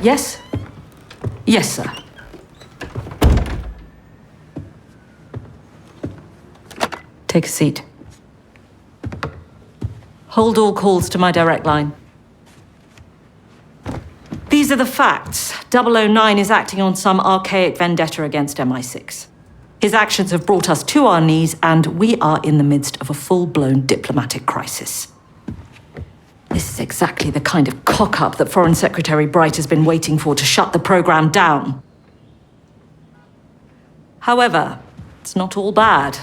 Yes? Yes, sir. Take a seat. Hold all calls to my direct line. These are the facts. 009 is acting on some archaic vendetta against MI6. His actions have brought us to our knees, and we are in the midst of a full-blown diplomatic crisis. This is exactly the kind of cock-up that Foreign Secretary Bright has been waiting for to shut the program down. However, it's not all bad.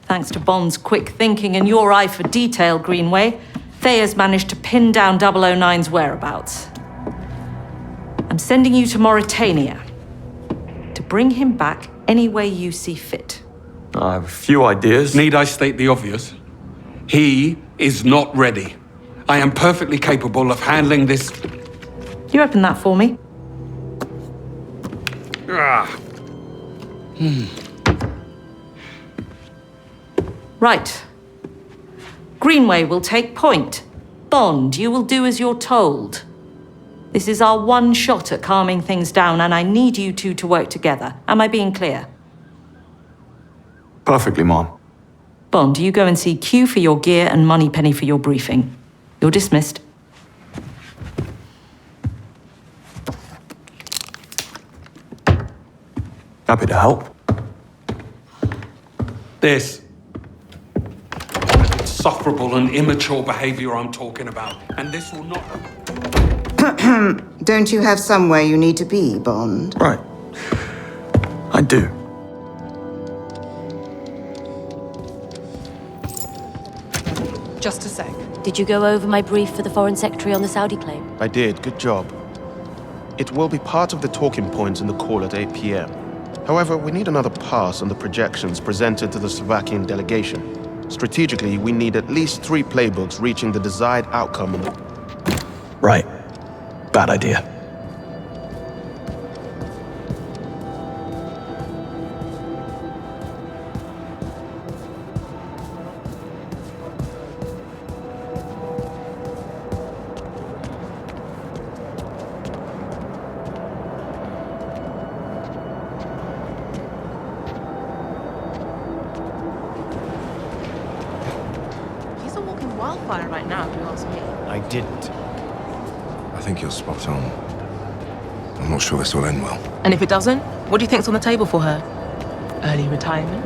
Thanks to Bond's quick thinking and your eye for detail, Greenway, Thayer's managed to pin down 009's whereabouts. I'm sending you to Mauritania to bring him back any way you see fit. I have a few ideas. Need I state the obvious? He is not ready. I am perfectly capable of handling this. You open that for me? Right. Greenway will take point. Bond, you will do as you're told. This is our one shot at calming things down, and I need you two to work together. Am I being clear? Perfectly, Mom. Bond, you go and see Q for your gear and Moneypenny for your briefing. You're dismissed. Happy to help. This insufferable and immature behavior I'm talking about. And this will not... Don't you have somewhere you need to be, Bond? Right. I do. Just a sec. Did you go over my brief for the Foreign Secretary on the Saudi claim? I did, good job. It will be part of the talking points in the call at 8 p.m. However, we need another pass on the projections presented to the Slovakian delegation. Strategically, we need at least 3 playbooks reaching the desired outcome in the... Right. Bad idea. He's a walking wildfire right now, if you ask me. I didn't. I think you're spot on. I'm not sure this will end well. And if it doesn't, what do you think's on the table for her? Early retirement?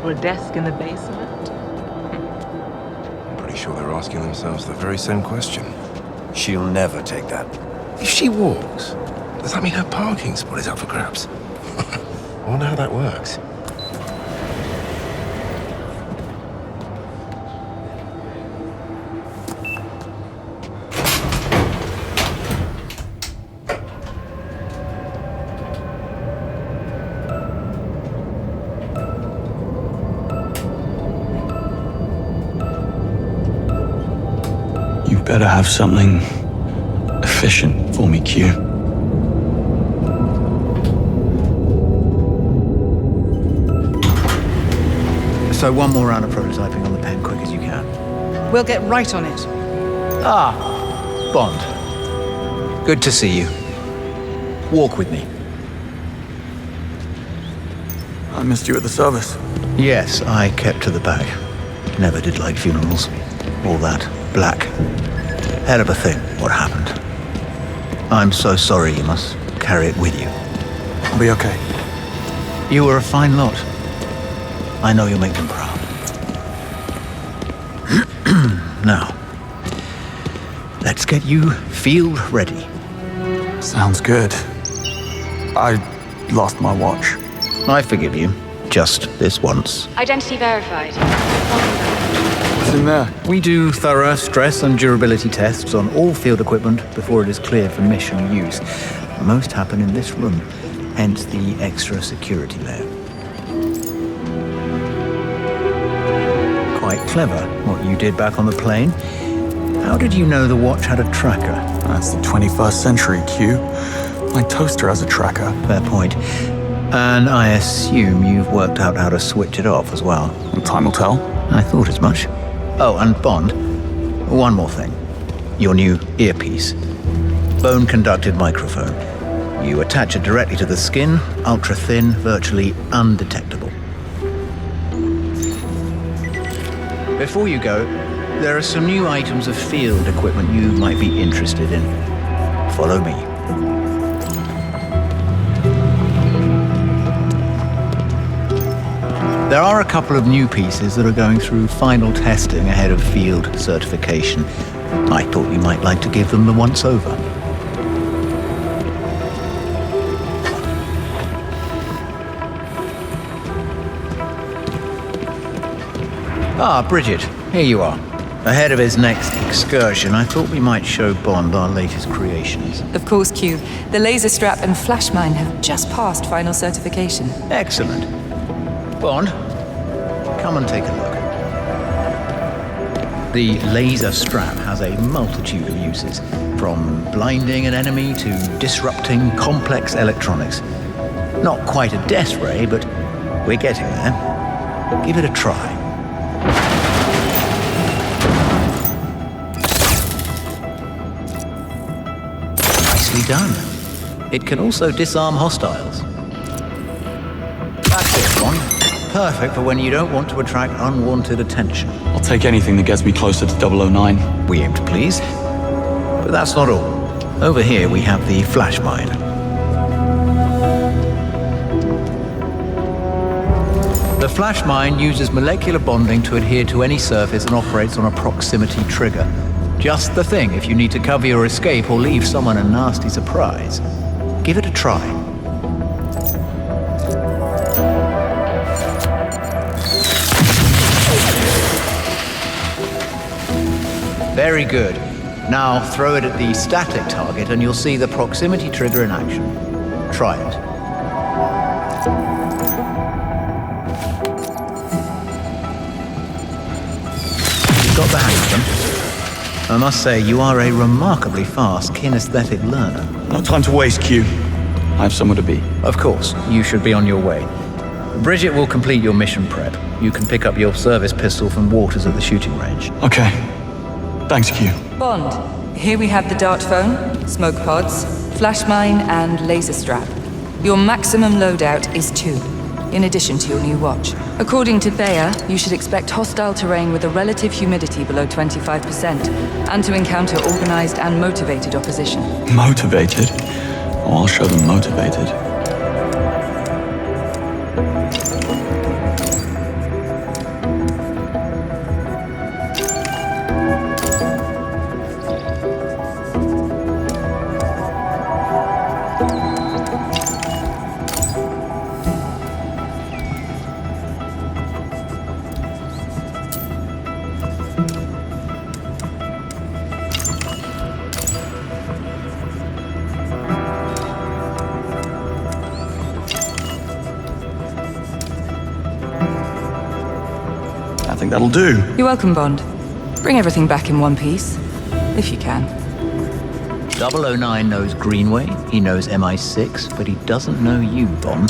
Or a desk in the basement? I'm pretty sure they're asking themselves the very same question. She'll never take that. If she walks, does that mean her parking spot is up for grabs? I wonder how that works. You better have something efficient for me, Q. So one more round of prototyping on the pen, quick as you can. We'll get right on it. Ah, Bond. Good to see you. Walk with me. I missed you at the service. Yes, I kept to the back. Never did like funerals. All that black. Hell of a thing, what happened. I'm so sorry you must carry it with you. I'll be okay. You were a fine lot. I know you'll make them proud. Now, let's get you field ready. Sounds good. I lost my watch. I forgive you. Just this once. Identity verified. What's in there? We do thorough stress and durability tests on all field equipment before it is clear for mission use. Most happen in this room, hence the extra security layer. Quite clever, what you did back on the plane. How did you know the watch had a tracker? That's the 21st century, Q. My toaster has a tracker. Fair point. And I assume you've worked out how to switch it off as well. Time will tell. I thought as much. Oh, and Bond, one more thing. Your new earpiece. bone-conducted microphone. You attach it directly to the skin, ultra-thin, virtually undetectable. Before you go, there are some new items of field equipment you might be interested in. Follow me. There are a couple of new pieces that are going through final testing ahead of field certification. I thought you might like to give them the once-over. Ah, Bridget, here you are. Ahead of his next excursion, I thought we might show Bond our latest creations. Of course, Q. The laser strap and flash mine have just passed final certification. Excellent. Bond, come and take a look. The laser strap has a multitude of uses, from blinding an enemy to disrupting complex electronics. Not quite a death ray, but we're getting there. Give it a try. Nicely done. It can also disarm hostiles. That's it, Bond. Perfect for when you don't want to attract unwanted attention. I'll take anything that gets me closer to 009. We aim to please. But that's not all. Over here we have the flash mine. The flash mine uses molecular bonding to adhere to any surface and operates on a proximity trigger. Just the thing if you need to cover your escape or leave someone a nasty surprise. Give it a try. Very good. Now throw it at the static target and you'll see the proximity trigger in action. Try it. You've got the hang of them. I must say, you are a remarkably fast kinesthetic learner. No time to waste, Q. I have somewhere to be. Of course, you should be on your way. Bridget will complete your mission prep. You can pick up your service pistol from Waters at the shooting range. Okay. Thanks, Q. Bond, here we have the dart phone, smoke pods, flash mine, and laser strap. Your maximum loadout is 2, in addition to your new watch. According to Thayer, you should expect hostile terrain with a relative humidity below 25%, and to encounter organized and motivated opposition. Motivated? Oh, I'll show them motivated. I think that'll do. You're welcome, Bond. Bring everything back in one piece, if you can. 009 knows Greenway, he knows MI6, but he doesn't know you, Bond.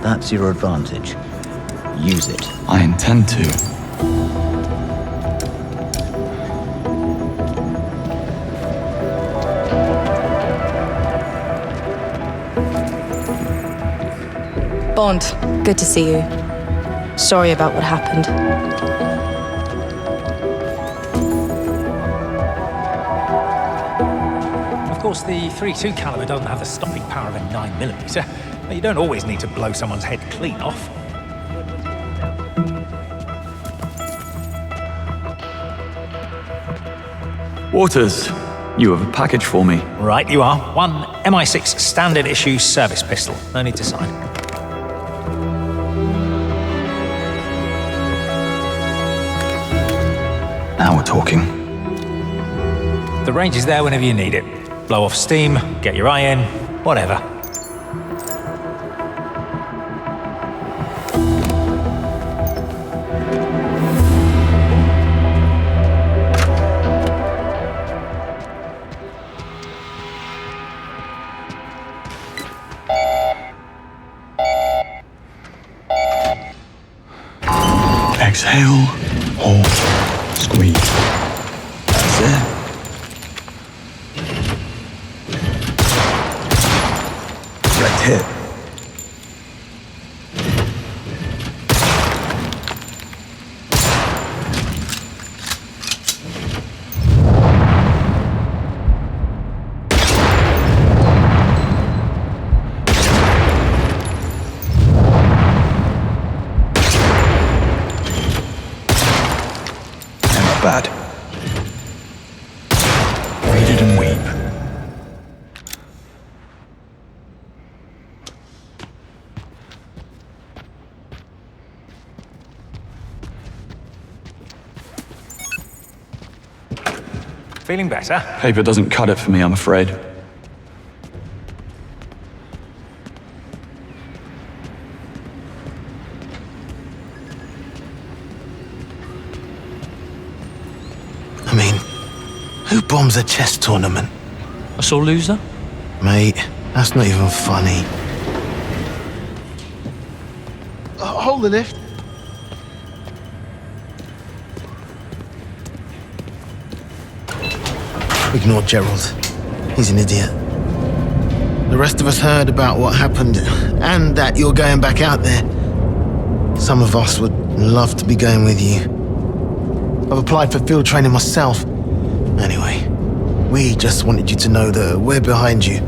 That's your advantage. Use it. I intend to. Bond, good to see you. Sorry about what happened. Of course, the .32 caliber doesn't have the stopping power of a 9mm, but you don't always need to blow someone's head clean off. Waters, you have a package for me. Right, you are. One MI6 standard issue service pistol. No need to sign. Now we're talking. The range is there whenever you need it. Blow off steam, get your eye in, whatever. Exhale, hold, squeeze. That's it. read and weep. Feeling better? Paper doesn't cut it for me, I'm afraid. I mean, who bombs a chess tournament? A sore loser? Mate, that's not even funny. Hold the lift. Ignore Gerald. He's an idiot. The rest of us heard about what happened and that you're going back out there. Some of us would love to be going with you. I've applied for field training myself. Anyway, we just wanted you to know that we're behind you,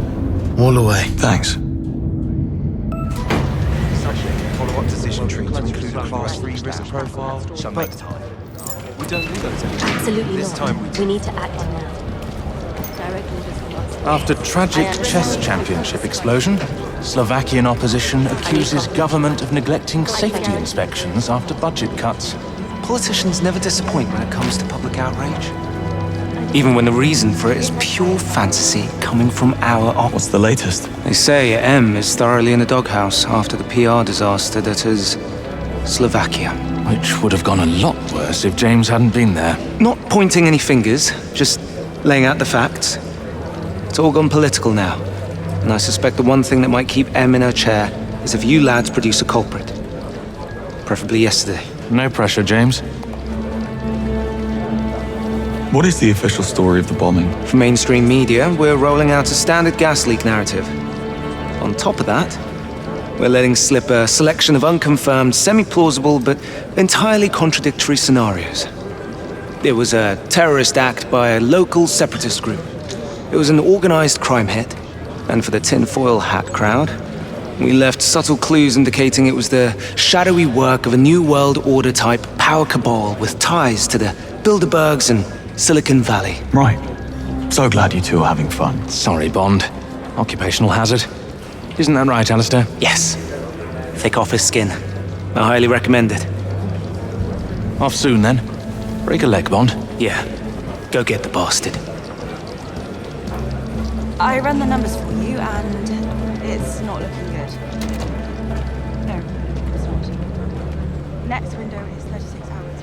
all the way. Thanks. Follow-up decision tree to include a class 3 risk profile. But we don't need those anymore. Absolutely This not. time We need to act now. Directly just After tragic chess championship explosion, Slovakian opposition accuses government of neglecting safety inspections after budget cuts. Politicians never disappoint when it comes to public outrage. Even when the reason for it is pure fantasy coming from our office. What's the latest? They say M is thoroughly in the doghouse after the PR disaster that is Slovakia. Which would have gone a lot worse if James hadn't been there. Not pointing any fingers, just laying out the facts. It's all gone political now. And I suspect the one thing that might keep M in her chair is if you lads produce a culprit. Preferably yesterday. No pressure, James. What is the official story of the bombing? For mainstream media, we're rolling out a standard gas leak narrative. On top of that, we're letting slip a selection of unconfirmed, semi-plausible, but entirely contradictory scenarios. It was a terrorist act by a local separatist group. It was an organized crime hit. And for the tinfoil hat crowd, we left subtle clues indicating it was the shadowy work of a New World Order type power cabal with ties to the Bilderbergs and Silicon Valley. Right. So glad you two are having fun. Sorry, Bond. Occupational hazard. Isn't that right, Alistair? Yes. Thick office skin. I highly recommend it. Off soon, then. Break a leg, Bond. Yeah. Go get the bastard. I ran the numbers for you, and it's not looking good. No, it's not. Next window is 36 hours.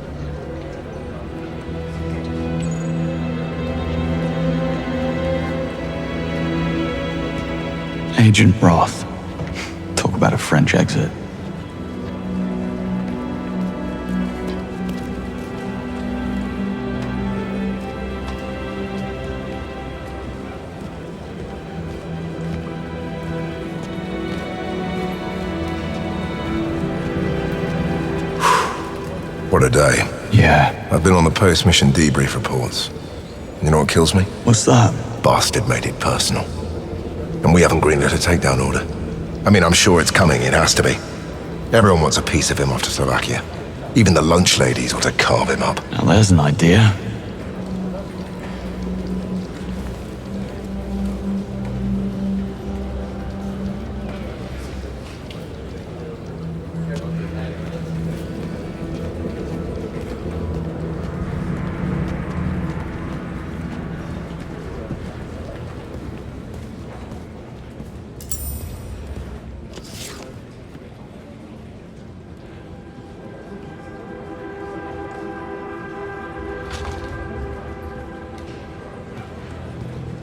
Agent Roth. Talk about a French exit. What a day. Yeah. I've been on the post-mission debrief reports. You know what kills me? What's that? Bastard made it personal. And we haven't greenlit a takedown order. I mean, I'm sure it's coming, it has to be. Everyone wants a piece of him after Slovakia. Even the lunch ladies want to carve him up. Now there's an idea.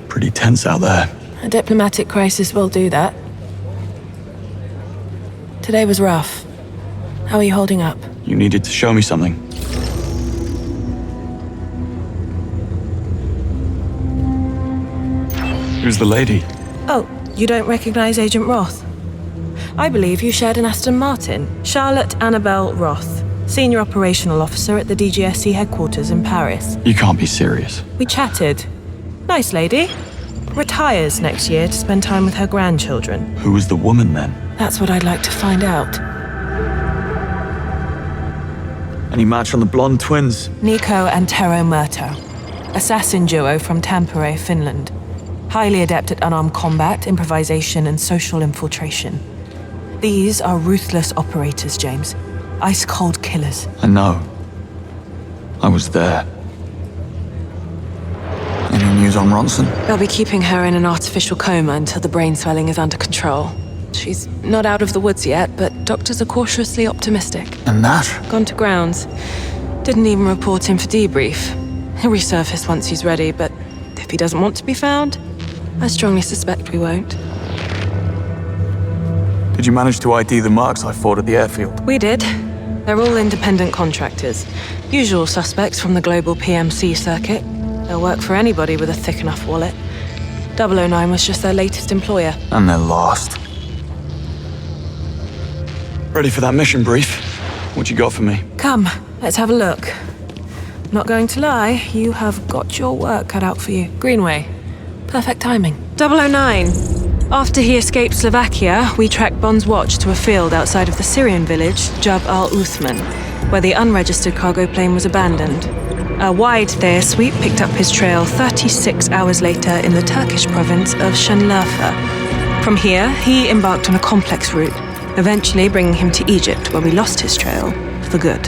Pretty tense out there. A diplomatic crisis will do that. Today was rough. How are you holding up? You needed to show me something. Who's the lady? Oh, you don't recognize Agent Roth? I believe you shared an Aston Martin. Charlotte Annabelle Roth, Senior Operational Officer at the DGSE headquarters in Paris. You can't be serious. We chatted. Nice lady. Retires next year to spend time with her grandchildren. Who was the woman then? That's what I'd like to find out. Any match on the blonde twins? Nico and Tero Murto. assassin duo from Tampere, Finland. Highly adept at unarmed combat, improvisation, and social infiltration. These are ruthless operators, James. Ice-cold killers. I know. I was there. Any news on Ronson? They'll be keeping her in an artificial coma until the brain swelling is under control. She's not out of the woods yet, but doctors are cautiously optimistic. And that? Gone to grounds. Didn't even report him for debrief. He'll resurface once he's ready, but if he doesn't want to be found, I strongly suspect we won't. Did you manage to ID the marks I fought at the airfield? We did. They're all independent contractors. Usual suspects from the global PMC circuit. They'll work for anybody with a thick enough wallet. 009 was just their latest employer. And they're lost. Ready for that mission brief? What you got for me? Come, let's have a look. Not going to lie, you have got your work cut out for you. Greenway. Perfect timing. 009. After he escaped Slovakia, we tracked Bond's watch to a field outside of the Syrian village, Jab al-Uthman, where the unregistered cargo plane was abandoned. A wide Thayer sweep picked up his trail 36 hours later in the Turkish province of Şanlıurfa. From here, he embarked on a complex route, eventually bringing him to Egypt, where we lost his trail for good.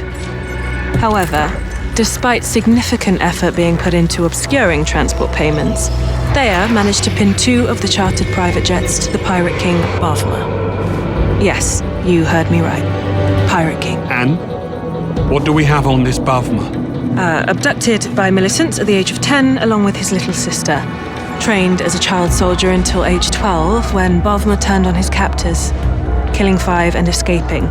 However, despite significant effort being put into obscuring transport payments, Thayer managed to pin 2 of the chartered private jets to the pirate king Bavma. Yes, you heard me right. Pirate king. And? What do we have on this Bavma? Abducted by militants at the age of 10, along with his little sister. Trained as a child soldier until age 12, when Bavma turned on his captors, killing 5 and escaping.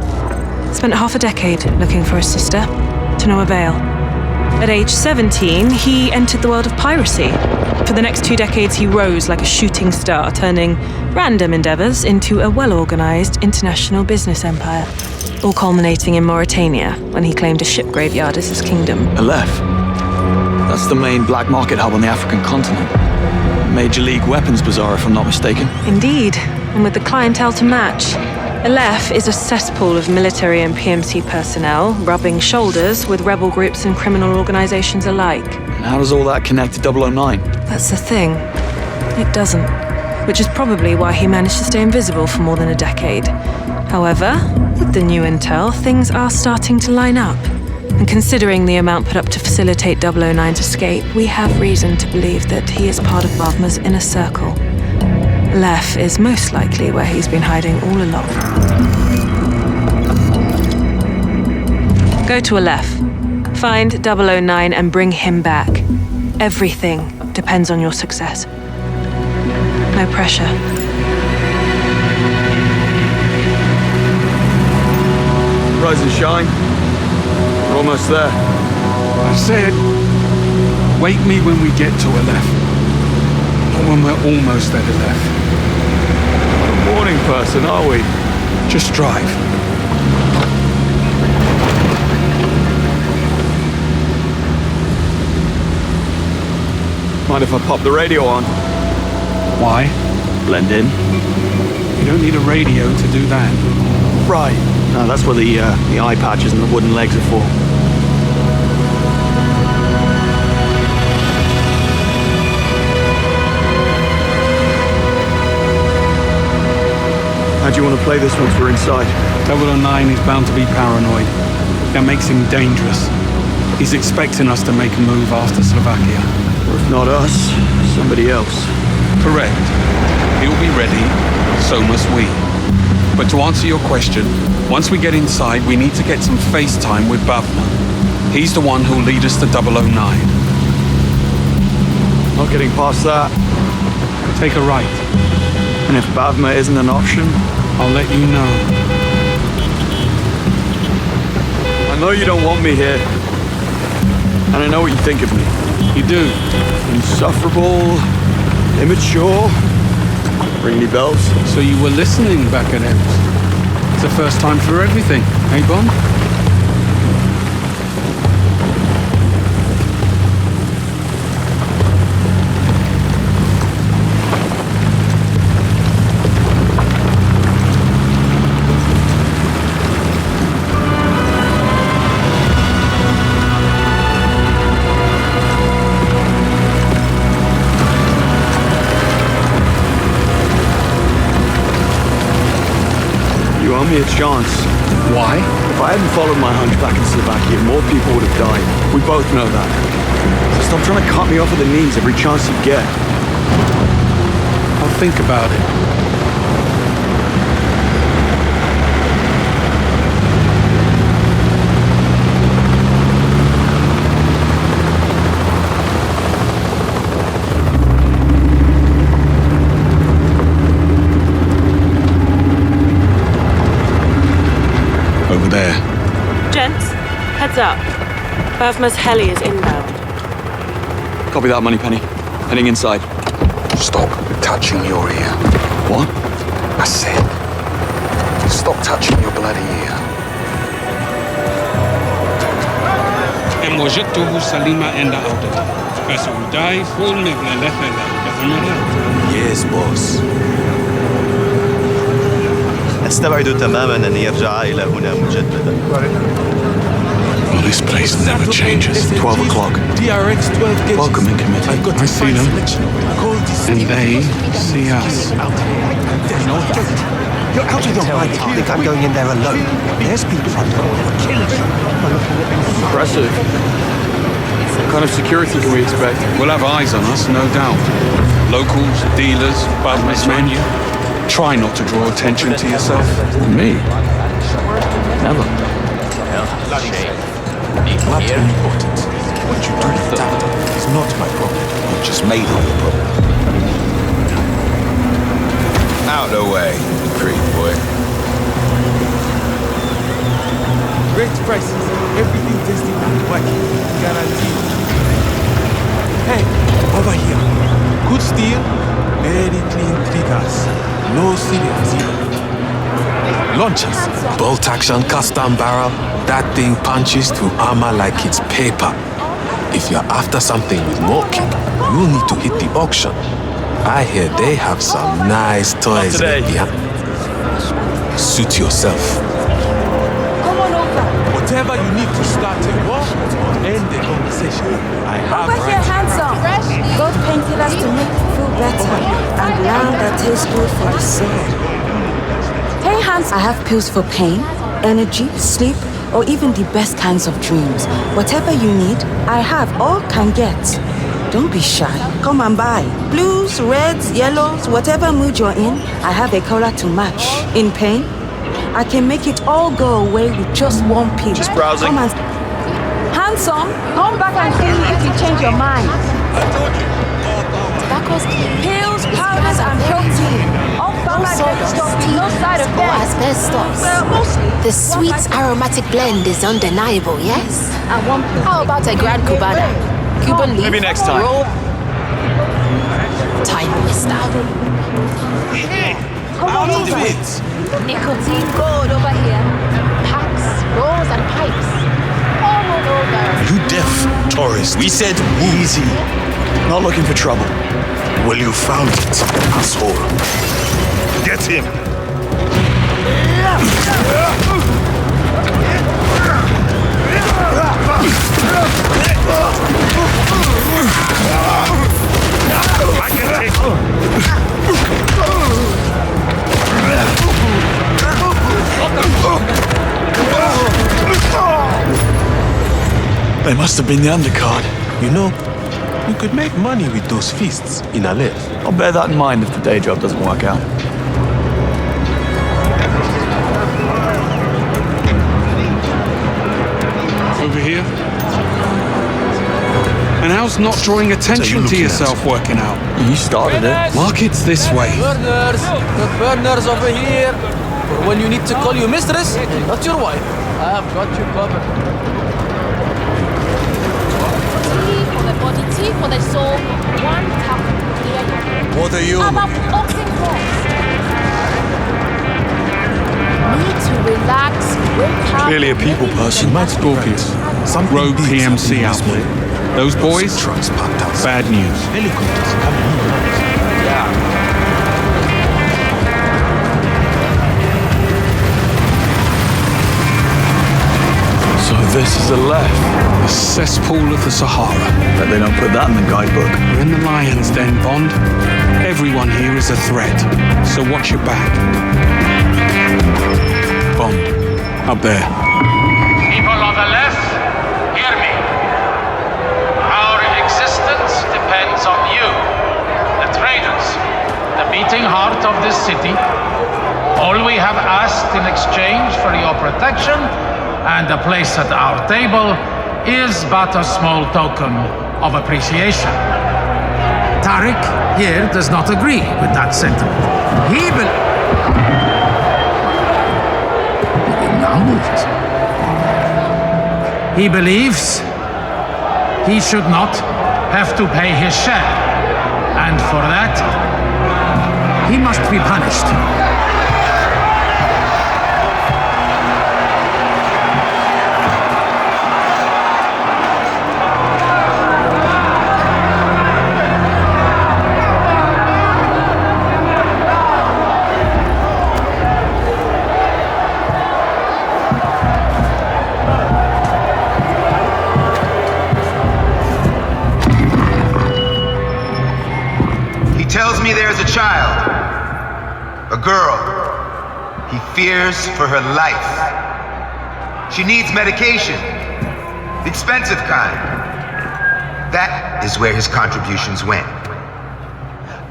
Spent half a decade looking for his sister, to no avail. At age 17, he entered the world of piracy. For the next 2 decades, he rose like a shooting star, turning random endeavors into a well-organized international business empire. All culminating in Mauritania, when he claimed a ship graveyard as his kingdom. Aleph. That's the main black market hub on the African continent. Major League weapons bazaar, if I'm not mistaken. Indeed, and with the clientele to match. Aleph is a cesspool of military and PMC personnel, rubbing shoulders with rebel groups and criminal organizations alike. And how does all that connect to 009? That's the thing. It doesn't. Which is probably why he managed to stay invisible for more than a decade. However, with the new intel, things are starting to line up. And considering the amount put up to facilitate 009's escape, we have reason to believe that he is part of Bavma's inner circle. Aleph is most likely where he's been hiding all along. Go to Aleph. Find 009 and bring him back. Everything depends on your success. No pressure. Rise and shine. We're almost there. I said, wake me when we get to Aleph. Not when we're almost at Aleph. A morning person, are we? Just drive. Mind if I pop the radio on? Why? Blend in. You don't need a radio to do that. Right. No, that's what the eye patches and the wooden legs are for. How do you want to play this once we're inside? 009 is bound to be paranoid. That makes him dangerous. He's expecting us to make a move after Slovakia. Or if not us, somebody else. Correct. He'll be ready, so must we. But to answer your question, once we get inside, we need to get some face time with Bavma. He's the one who'll lead us to 009. Not getting past that. Take a right. And if Bavma isn't an option, I'll let you know. I know you don't want me here. And I know what you think of me. You do. Insufferable, immature. Ring any bells? So you were listening back at Ems. It's the first time for everything, eh, Bond? me a chance. Why? If I hadn't followed my hunch back in Slovakia, more people would have died. We both know that. So stop trying to cut me off at the knees every chance you get. I'll think about it. Over there. Gents, heads up. Bavma's heli is inbound. Copy that, Moneypenny. Heading inside. Stop touching your ear. What? I said, stop touching your bloody ear. وجدته سليمة عند عودته فسأدعي فول مثل Yes, boss. أستبعد تماما أن يرجع إلى هنا مجددا. Well, this place never changes. 12 o'clock. DRX 12 gauges. Welcoming committee. I see them. And they see us. You're out of your mind. I think I'm going in there alone. There's people trying to kill us. Impressive. What kind of security can we expect? We'll have eyes on us, no doubt. Locals, dealers, Bavma's men. Try not to draw attention to yourself. Me? Never. Not important. What you do with that is not my problem. You just made all your problem. Out of the way, creep boy. Great prices. Everything tasting and working. Guaranteed. Hey, over here. Good steel, very clean triggers. No serious here. Launchers. Bolt action custom barrel. That thing punches to armor like it's paper. If you're after something with more kick, you'll need to hit the auction. I hear they have some nice toys. Yeah. Suit yourself. Come on over. Whatever you need to start a war or end the conversation, I have Over here, handsome. Got painkillers to make you feel better. And now that tastes good for the soul. Hey, handsome. I have pills for pain, energy, sleep, or even the best kinds of dreams. Whatever you need, I have or can get. Don't be shy. Come and buy. Blues, reds, yellows, whatever mood you're in, I have a color to match. In pain, I can make it all go away with just one pill. Just browsing. Come and... Handsome, come back and see me if you change your mind. Tobacco's clean. Pills, powders, and protein. All pharma stuff with no side effects. Asbestos. Well, mostly. The sweet aromatic blend is undeniable, yes? And one pill. How about a Grand Cubana? Cuban leaf? Maybe next time. Roll. Time waster. Come on over. Nicotine gold over here. Packs, rolls, and pipes. All over. You deaf, tourist. We said easy. Not looking for trouble. Well, you found it, asshole. Get him. I can take They must have been the undercard. You know, you could make money with those feasts in Aleph. I'll bear that in mind if the day job doesn't work out. Over here. And how's not drawing attention to yourself working out? You started it. Market's this way. Burners! The burners over here! For when you need to call your mistress, not your wife. I have got you covered. Tea for the body, tea for the soul. One cup. What are you? I'm a boxing horse. Need to relax, wake up. Clearly a people person. Matt Dawkins, Rogue PMC outfit. Those boys, bad news. Helicopters coming in and out. Yeah. So this is a left. The cesspool of the Sahara. Bet they don't put that in the guidebook. We're in the lion's den, Bond. Everyone here is a threat, so watch your back. Bond. Up there. People on the left, hear me. Our existence depends on you, the traders, the beating heart of this city. All we have asked in exchange for your protection and a place at our table is but a small token of appreciation. Tariq here does not agree with that sentiment. He believes he should not have to pay his share, and for that, he must be punished. There's a child, a girl. He fears for her life. She needs medication, the expensive kind. That is where his contributions went.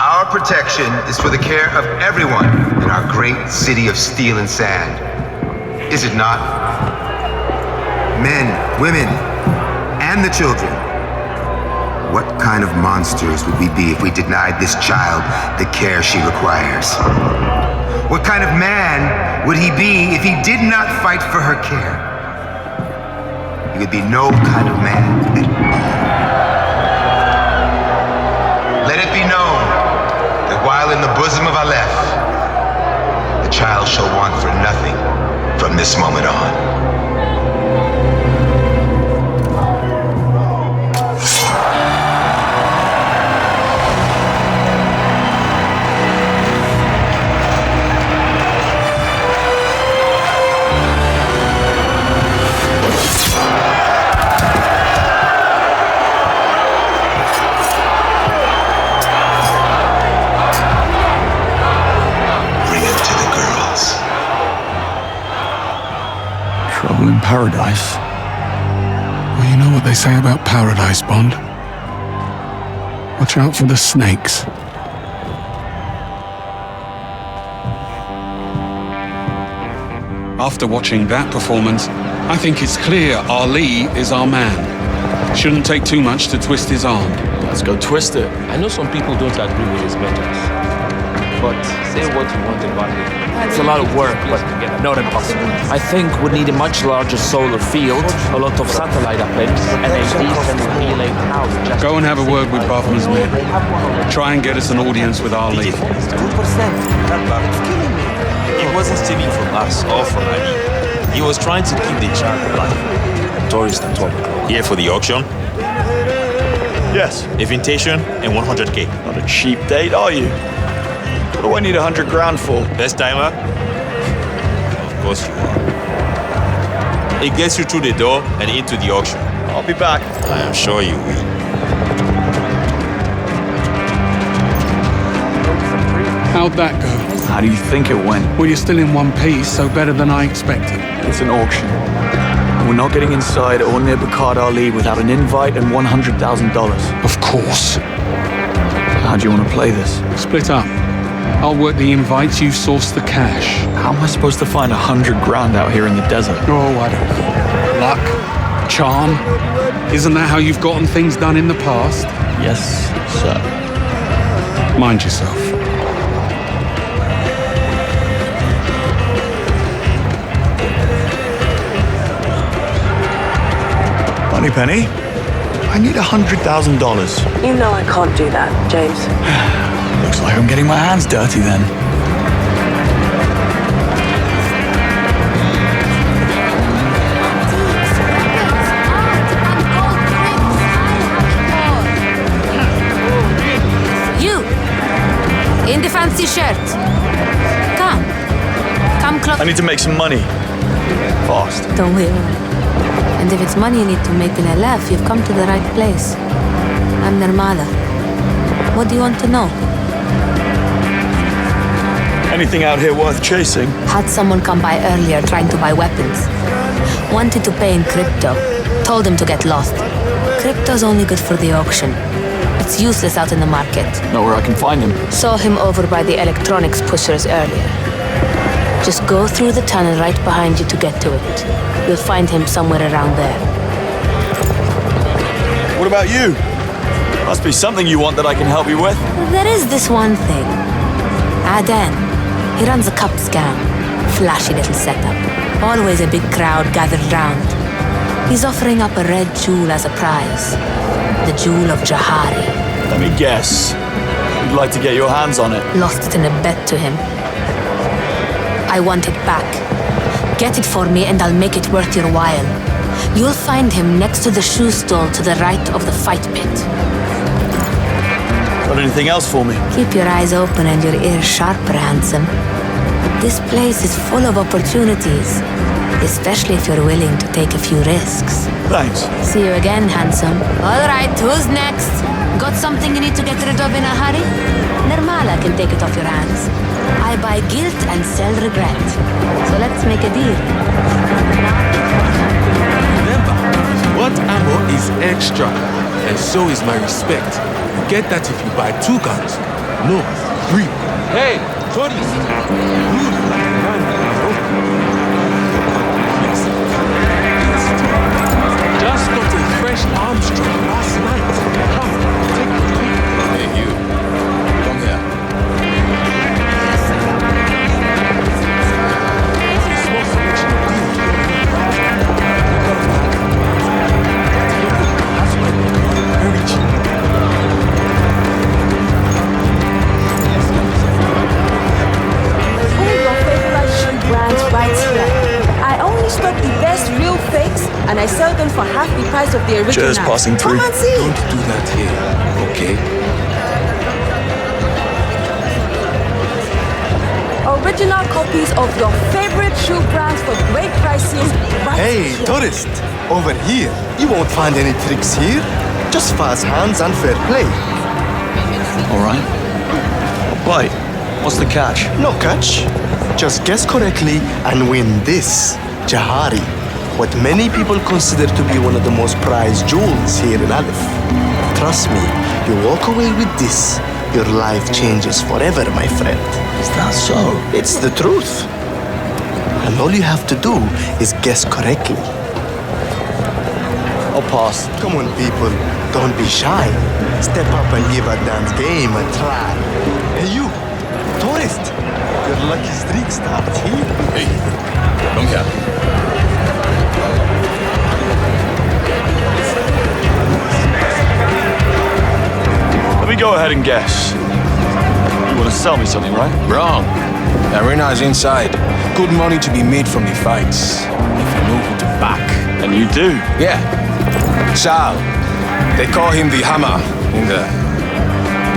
Our protection is for the care of everyone in our great city of steel and sand. Is it not? Men, women, and the children. What kind of monsters would we be if we denied this child the care she requires? What kind of man would he be if he did not fight for her care? He would be no kind of man at all. Let it be known that while in the bosom of Aleph, the child shall want for nothing from this moment on. In paradise? Well, you know what they say about paradise, Bond. Watch out for the snakes. After watching that performance, I think it's clear Ali is our man. Shouldn't take too much to twist his arm. Let's go twist it. I know some people don't agree with his methods, but say what you want about it. It's a lot of work, but not impossible. I think we need a much larger solar field, a lot of satellite uplinks, and a decent relay power. Go and have a word with Bavma's men. Try and get us an audience with Ali. 2%. He wasn't stealing from us or from Ali. He was trying to keep the child alive. Tourist at all. Here for the auction? Yes. Invitation and 100k. Not a cheap date, are you? What do I need 100 grand for? Best timer? Of course you are. It gets you through the door and into the auction. I'll be back. I am sure you will. How'd that go? How do you think it went? Well, you're still in one piece, so better than I expected. It's an auction. We're not getting inside or near Bakard Ali without an invite and $100,000. Of course. How do you want to play this? Split up. I'll work the invites, you source the cash. How am I supposed to find 100 grand out here in the desert? Oh, I don't know. Luck? Charm? Isn't that how you've gotten things done in the past? Yes, sir. Mind yourself. Penny, I need $100,000. You know I can't do that, James. Looks like I'm getting my hands dirty then. You! In the fancy shirt. Come close. I need to make some money. Fast. Don't worry. And if it's money you need to make in Aleph, you've come to the right place. I'm Nirmala. What do you want to know? Anything out here worth chasing? Had someone come by earlier trying to buy weapons. Wanted to pay in crypto. Told him to get lost. Crypto's only good for the auction. It's useless out in the market. Know where I can find him? Saw him over by the electronics pushers earlier. Just go through the tunnel right behind you to get to it. You'll find him somewhere around there. What about you? Must be something you want that I can help you with. There is this one thing. Aden. He runs a cup scam. Flashy little setup. Always a big crowd gathered round. He's offering up a red jewel as a prize. The Jewel of Jahari. Let me guess. You'd like to get your hands on it. Lost it in a bet to him. I want it back. Get it for me and I'll make it worth your while. You'll find him next to the shoe stall to the right of the fight pit. Got anything else for me? Keep your eyes open and your ears sharper, handsome. This place is full of opportunities, especially if you're willing to take a few risks. Thanks. See you again, handsome. All right, who's next? Got something you need to get rid of in a hurry? Nirmala can take it off your hands. I buy guilt and sell regret. So let's make a deal. Remember, what ammo is extra, and so is my respect. You get that if you buy 2 guns. No, 3. Hey, tourists! You look like a man, just got a fresh Armstrong last night. Come, take it. Hey, you. Come here. Very cheap. All your favorite shoe brands right here. I only stock the best real fakes and I sell them for half the price of the original. Just passing through. Come and see. Don't do that here, okay? Original copies of your favorite shoe brands for great prices right Hey, here. tourist! Over here. You won't find any tricks here. Just fast hands and fair play. All right. Wait, what's the catch? No catch. Just guess correctly and win this, Jahari. What many people consider to be one of the most prized jewels here in Aleph. Trust me, you walk away with this, your life changes forever, my friend. Is that so? It's the truth. And all you have to do is guess correctly. I'll pass. Come on, people. Don't be shy. Step up and give a dance game a try. Hey, you, tourist. Your lucky streak starts here. Hey, come here. Let me go ahead and guess. You want to sell me something, right? Wrong. The arena is inside. Good money to be made from the fights. If you know who to back. And you do? Yeah. Sal. They call him the Hammer in the...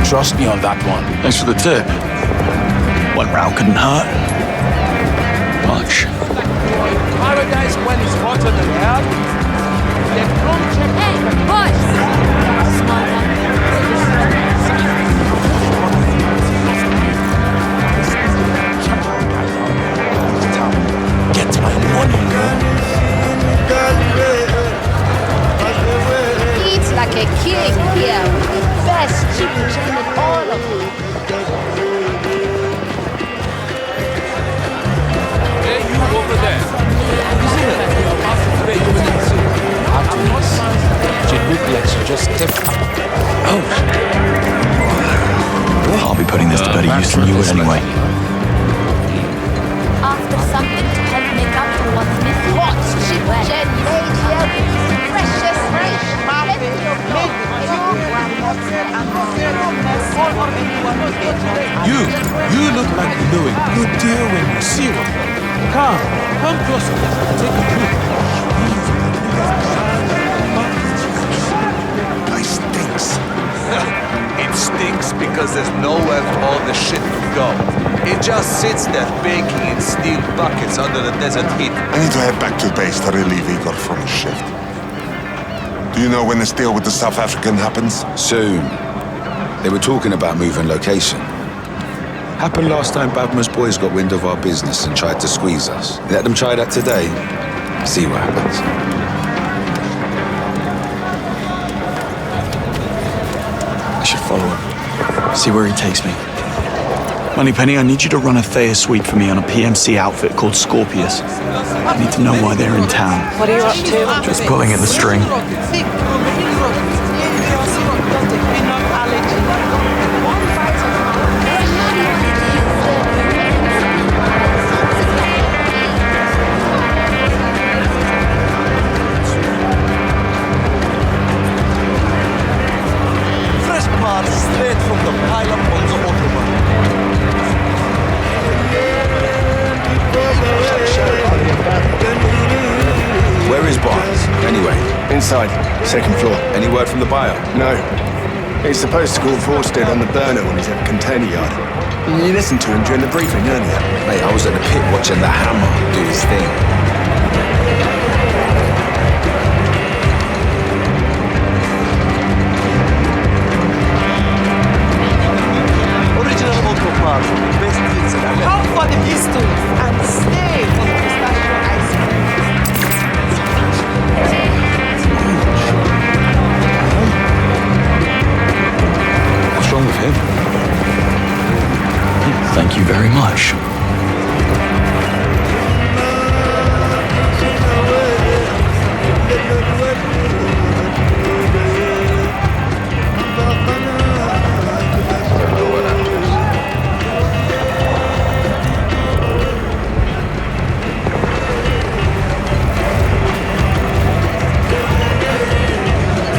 Trust me on that one. Thanks for the tip. 1 round couldn't hurt. Much. Paradise when it's hotter than hell. Then come check. Hey, boys! Get my money, girl. Eat like a king here with the best chicken in all of you. Hey, you over there. Isn't it? You're about to pay you in the suit. Afterwards, she looked like she just stepped up. Oh. I'll be putting this to better use than you would anyway. After something to help make up for what's missing. Hot chicken made here with precious fresh plenty of milk. You look like you know a good deal when you see one. Come closer. Take a look. It stinks. It stinks because there's nowhere for all the shit to go. It just sits there baking in steel buckets under the desert heat. I need to head back to base to relieve Igor from his shift. Do you know when this deal with the South African happens? Soon. They were talking about moving location. Happened last time Bavma's boys got wind of our business and tried to squeeze us. Let them try that today. See what happens. I should follow him. See where he takes me. Moneypenny, I need you to run a Thayer sweep for me on a PMC outfit called Scorpius. I need to know why they're in town. What are you up to? Just pulling at the string. Fresh parts straight from the pile-up on the autobahn. Where is Barnes, anyway? Inside, second floor. Any word from the buyer? No. He's supposed to call Vorsted on the burner when he's at the container yard. You listened to him during the briefing earlier. Mate, I was at the pit watching the hammer do his thing. Original auto parts, best deals in America. Come for the pistols and stay for the pistachio ice cream. What's wrong with him? Thank you very much.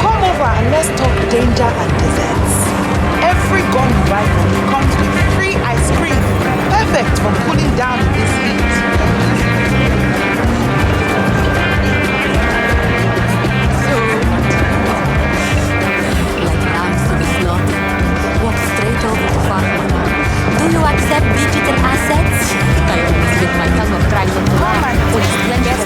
Come over and let's talk danger and desserts. Every gun rifle comes with free ice cream, perfect for cooling down in this heat. Like lambs to be slaughtered. Walk straight over to Farmer. Do you accept digital assets? I almost bit my tongue of trying to with splendid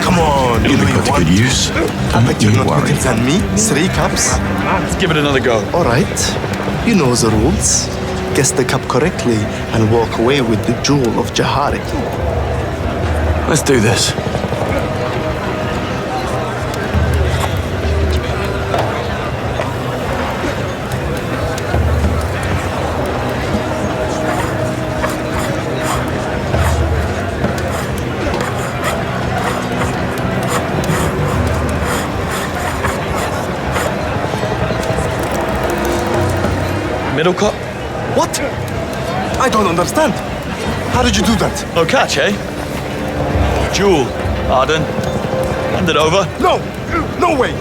Come on, It'll be put to good use. I bet you're not worry. better than me. 3 cups. Let's give it another go. All right. You know the rules. Guess the cup correctly and walk away with the jewel of Jahari. Let's do this. Middle cup? What? I don't understand. How did you do that? No catch, eh? Jewel, Arden. Hand it over. No! No way!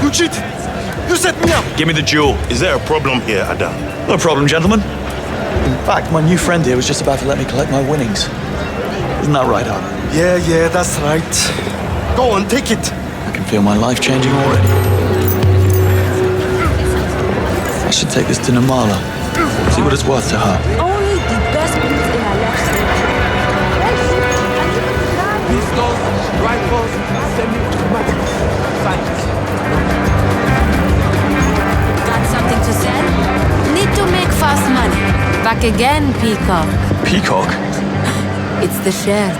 You cheated! You set me up! Give me the jewel. Is there a problem here, Adam? No problem, gentlemen. In fact, my new friend here was just about to let me collect my winnings. Isn't that right, Arden? Yeah, that's right. Go on, take it. I can feel my life changing already. I should take this to Namala. See what it's worth to her. Only the best boots in our left Pistols, rifles, semi-automatic. Thanks. Got something to sell? Need to make fast money. Back again, Peacock. Peacock? It's the shirt.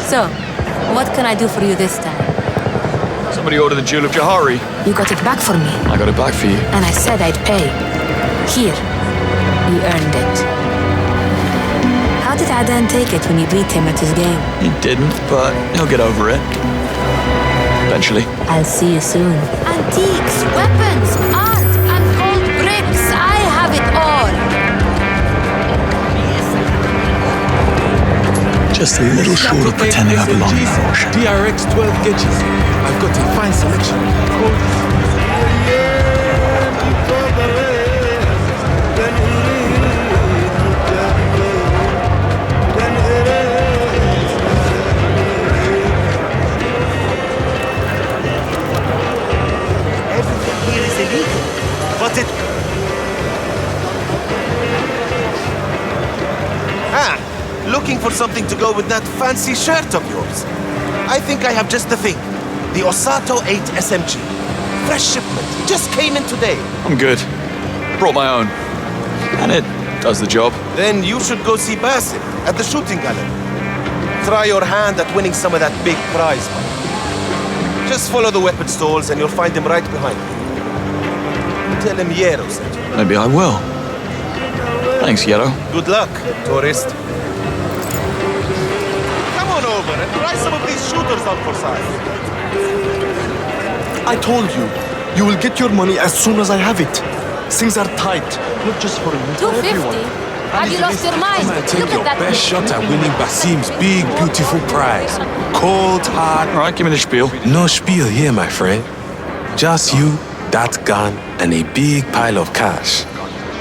So, what can I do for you this time? Somebody ordered the Jewel of Jahari. You got it back for me. I got it back for you. And I said I'd pay. Here. You earned it. How did Adan take it when you beat him at his game? He didn't, but he'll get over it. Eventually. I'll see you soon. Antiques, weapons, art, and gold bricks. I have it all. Just a little short of pretending I belong in that auction. DRX 12 gauges. I've got a fine selection. Everything here is illegal. But it... Looking for something to go with that fancy shirt of yours. I think I have just the thing. The Osato 8 SMG. Fresh shipment. Just came in today. I'm good. Brought my own. And it does the job. Then you should go see Basim at the shooting gallery. Try your hand at winning some of that big prize money. Just follow the weapon stalls and you'll find him right behind you. Tell him Yero sent you. Maybe I will. Thanks, Yero. Good luck, tourist. Come on over and try some of these shooters on for size. I told you, you will get your money as soon as I have it. Things are tight, not just for you, for 250? everyone. Have you lost your mind? Man, take Look your at that. best shot at winning Basim's big, beautiful prize. Cold, hard. All right, give me the spiel. No spiel here, my friend. Just you, that gun, and a big pile of cash.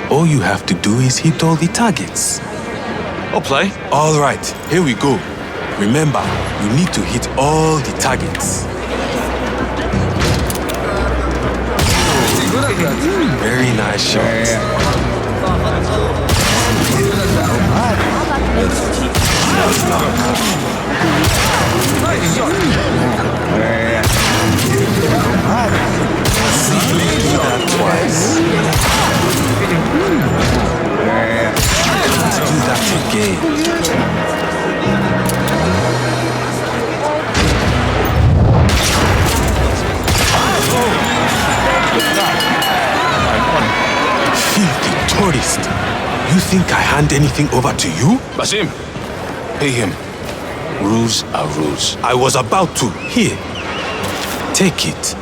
All you have to do is hit all the targets. I'll play. All right, here we go. Remember, you need to hit all the targets. Very nice shot. Do that twice. Let's do that Filthy tourist. You think I hand anything over to you? Basim, Pay him. Rules are rules. I was about to. Here. Take it.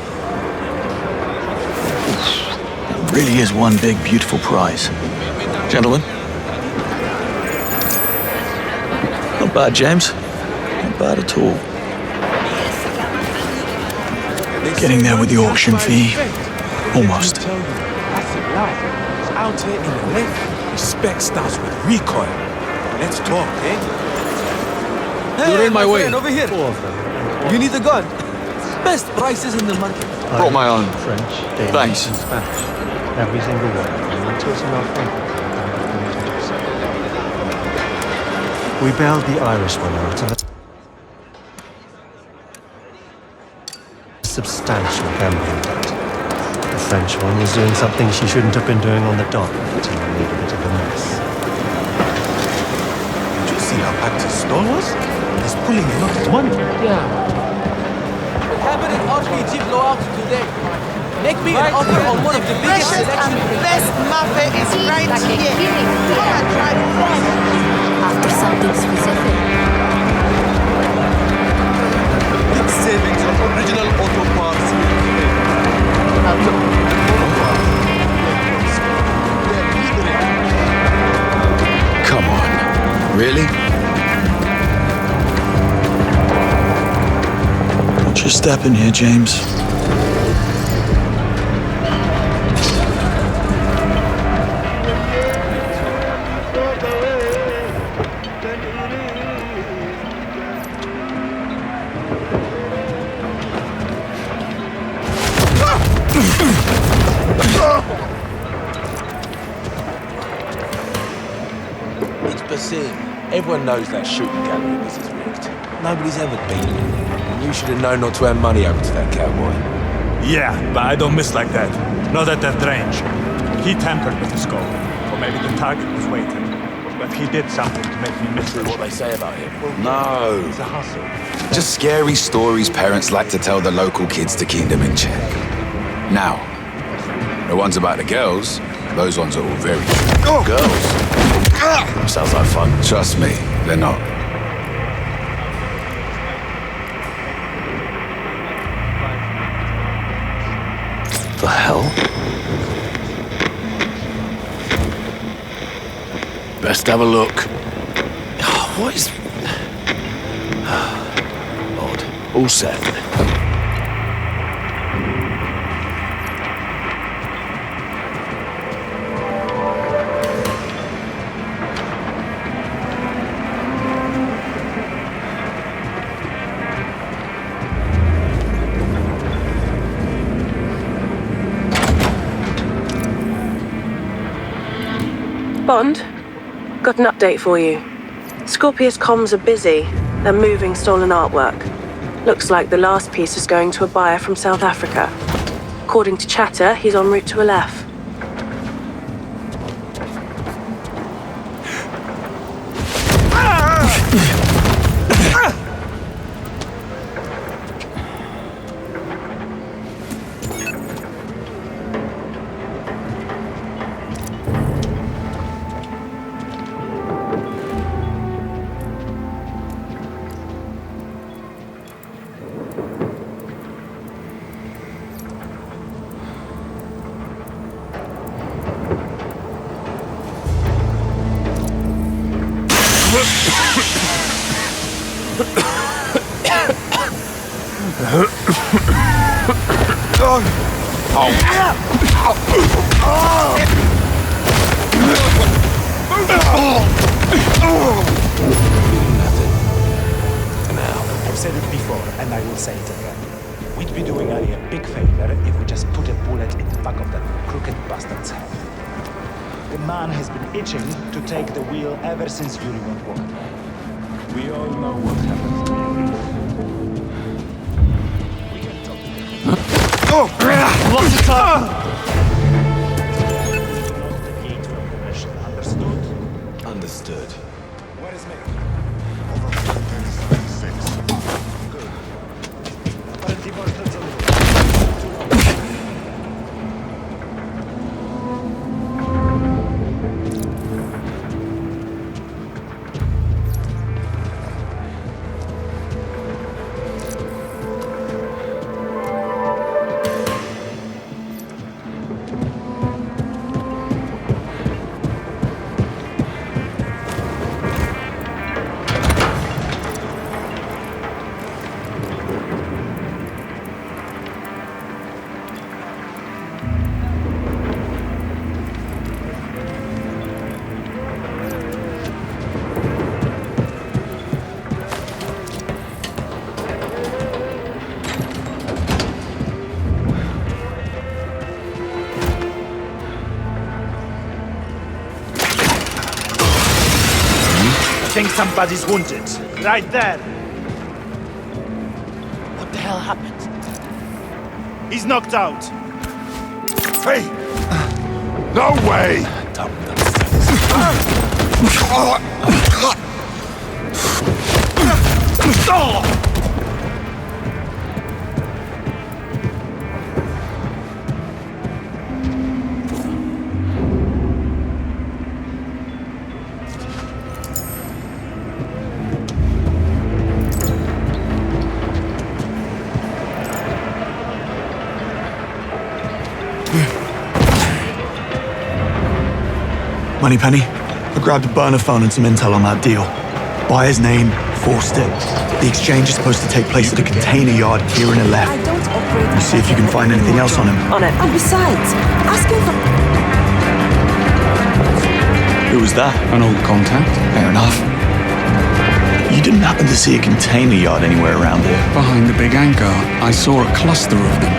It really is one big, beautiful prize. Gentlemen. Not bad, James. Not bad at all. Getting there with the auction fee. Almost. Out here in the left, respect starts with recoil. Let's talk, eh? Hey, you're in my way. Friend, over here. You need a gun. Best prices in the market. Brought my own. French, Danish, Thanks. and Spanish. Every single one. Until it's in our favor. We bailed the Irish one out and a substantial gambling debt. The French one was doing something she shouldn't have been doing on the dock until we made a bit of a mess. Did you see how packed his stall was? He's pulling a lot of money. Yeah. The cabinet RPG blowout today. Make me an offer on one of the biggest selection. Best mafia is right here. Come and try it. After something specific. Big savings on original auto parts. come on. Really? Watch your step in here, James. It's Basim. Everyone knows that shooting gallery business rigged. Nobody's ever beaten him. And you should have known not to hand money over to that cowboy. Yeah, but I don't miss like that. Not at that range. He tampered with the scope. Or maybe the target was waiting. But he did something to make me miss What they say about him. No. It's a hustle. Just scary stories parents like to tell the local kids to keep them in check. Now, the ones about the girls, those ones are all very true. Girls? Sounds like fun. Trust me, they're not. The hell? Best have a look. What is... Odd. All set. Bond, got an update for you. Scorpius comms are busy. They're moving stolen artwork. Looks like the last piece is going to a buyer from South Africa. According to chatter, he's en route to Aleph. I've said it before, and I will say it again. We'd be doing Ali a big favor if we just put a bullet in the back of that crooked bastard's head. The man has been itching to take the wheel ever since Yuri went woman. We all know what happened to him. We can talk to him. Oh! Lots of time! Understood? Where is Mick? Good. Apparently more threats on the way. I think somebody's wounded. Right there. What the hell happened? He's knocked out. Hey! No way! Moneypenny, I grabbed a burner phone and some intel on that deal. Buyer's name, forced it. The exchange is supposed to take place at a container yard here in Aleph. I don't operate. You see if you can find anything else on him. On it. And besides, asking for... Who was that? An old contact. Fair enough. You didn't happen to see a container yard anywhere around here? Behind the big hangar, I saw a cluster of them.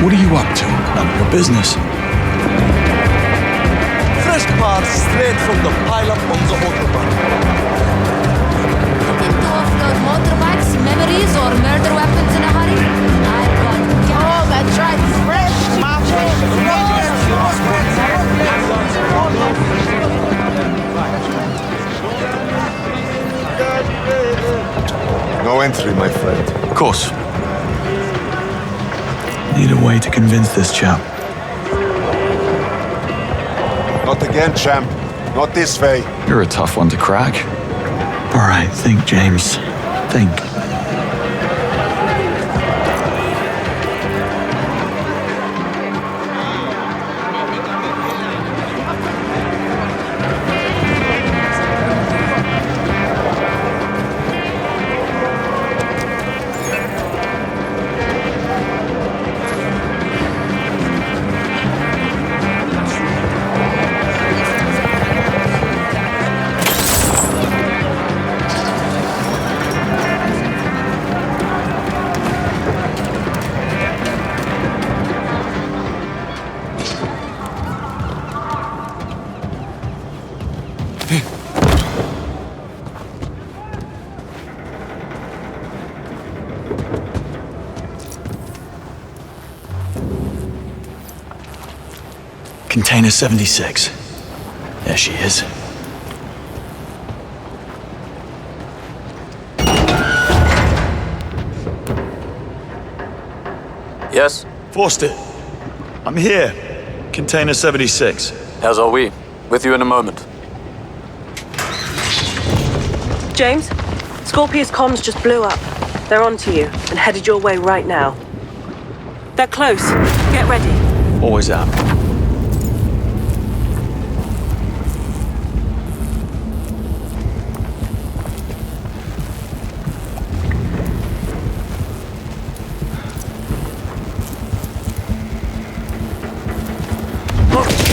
What are you up to? None of your business. Fresh parts straight from the pile-up on the autobahn. Looking to offload motorbikes, memories, or murder weapons in a hurry? I've got... Oh, that's right. Fresh No entry, my friend. Of course. Need a way to convince this chap. Not again, champ. Not this way. You're a tough one to crack. All right, think, James. Think. Container 76. There she is. Yes? Forster, I'm here. Container 76. As are we. With you in a moment. James, Scorpius comms just blew up. They're onto you and headed your way right now. They're close. Get ready. Always am.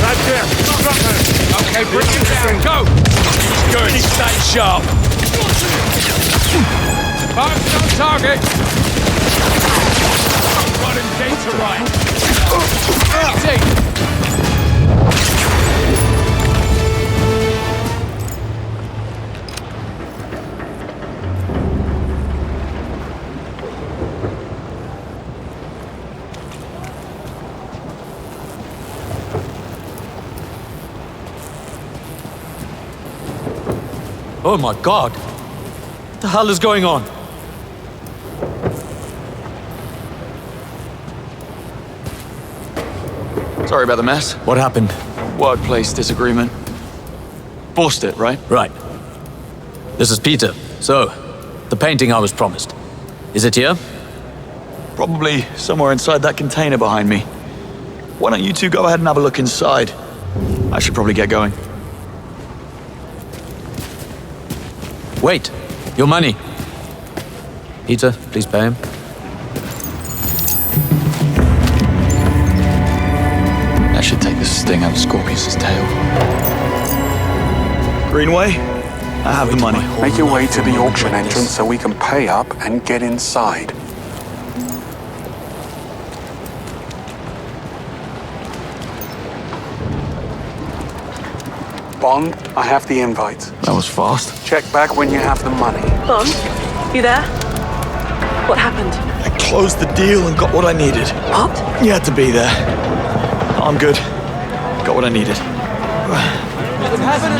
Right there. Drop her. Okay, bring him down. Go. Good. Stay sharp. Mark's on target. Got him dead to right. Empty. Oh my god! What the hell is going on? Sorry about the mess. What happened? Workplace disagreement. Forced it, right? Right. This is Peter. So, the painting I was promised. Is it here? Probably somewhere inside that container behind me. Why don't you two go ahead and have a look inside? I should probably get going. Wait! Your money! Peter, please pay him. That should take the sting out of Scorpius' tail. Greenway, I have the money. Make your way to the auction entrance so we can pay up and get inside. Bond, I have the invite. That was fast. Check back when you have the money. Bond, you there? What happened? I closed the deal and got what I needed. What? You had to be there. I'm good. Got what I needed.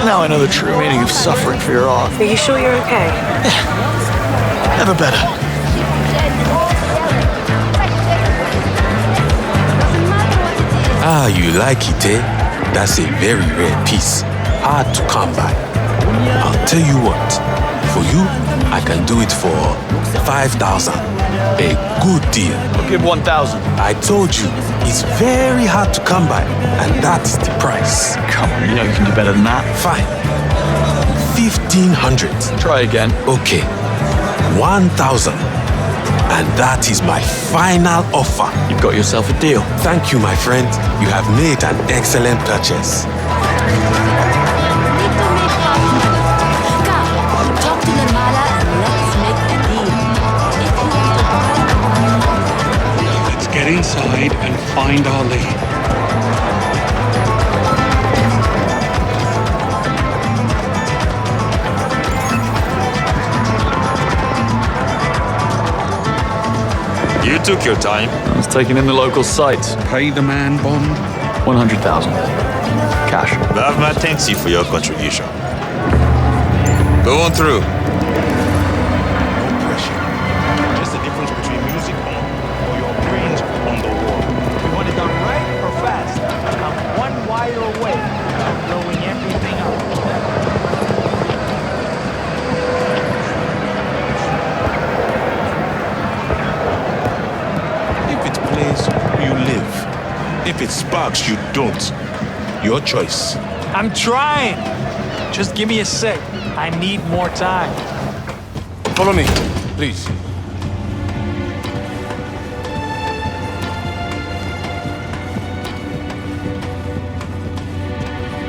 Now I know the true meaning of suffering for your art. Are you sure you're okay? Never better. Ah, you like it, eh? That's a very rare piece. Hard to come by. I'll tell you what. For you, I can do it for 5,000. A good deal. I'll give 1,000. I told you, it's very hard to come by, and that's the price. Come on, you know you can do better than that. Fine. 1,500. Try again. Okay. 1,000. And that is my final offer. You've got yourself a deal. Thank you, my friend. You have made an excellent purchase. Let's get inside and find our lead. You took your time. I was taking in the local sites. Pay the man, Bond. 100,000. Cash. Bavma thanks you for your contribution. Go on through. No pressure. Just the difference between music on or your brains on the wall. We want it done right or fast. I'm one wire away from blowing everything up. You live. If it sparks, you don't. Your choice. I'm trying. Just give me a sec. I need more time. Follow me, please.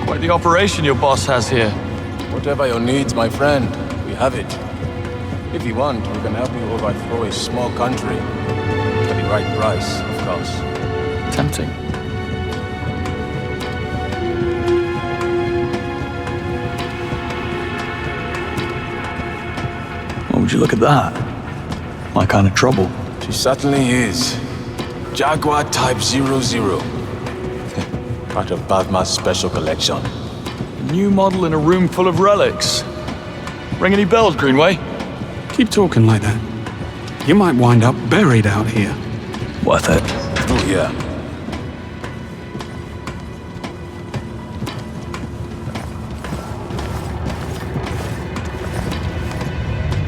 Quite the operation your boss has here. Whatever your needs, my friend, we have it. If you want, we can help you overthrow a small country. For the right price, of course. Tempting. Well, would you look at that? My kind of trouble. She certainly is. Jaguar Type 00. Part of Bavma's special collection. A new model in a room full of relics. Ring any bells, Greenway? Keep talking like that. You might wind up buried out here. Worth it. Oh, yeah.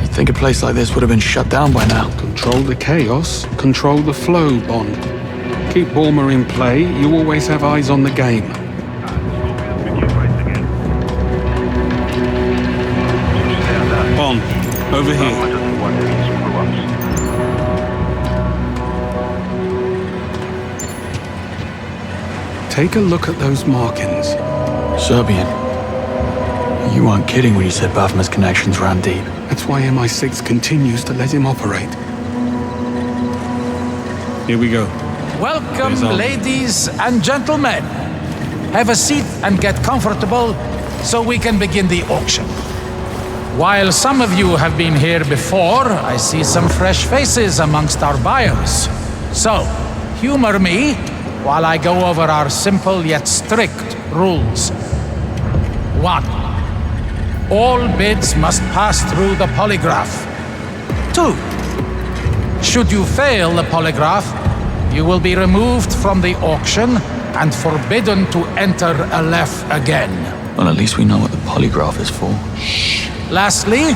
You'd think a place like this would have been shut down by now. Control the chaos, control the flow, Bond. Keep Bulmer in play, you always have eyes on the game. Bond, over here. Take a look at those markings. Serbian. You weren't kidding when you said Bavma's connections ran deep. That's why MI6 continues to let him operate. Here we go. Welcome, ladies and gentlemen. Have a seat and get comfortable so we can begin the auction. While some of you have been here before, I see some fresh faces amongst our buyers. So, humor me while I go over our simple yet strict rules. 1. All bids must pass through the polygraph. 2. Should you fail the polygraph, you will be removed from the auction and forbidden to enter Aleph again. Well, at least we know what the polygraph is for. Lastly,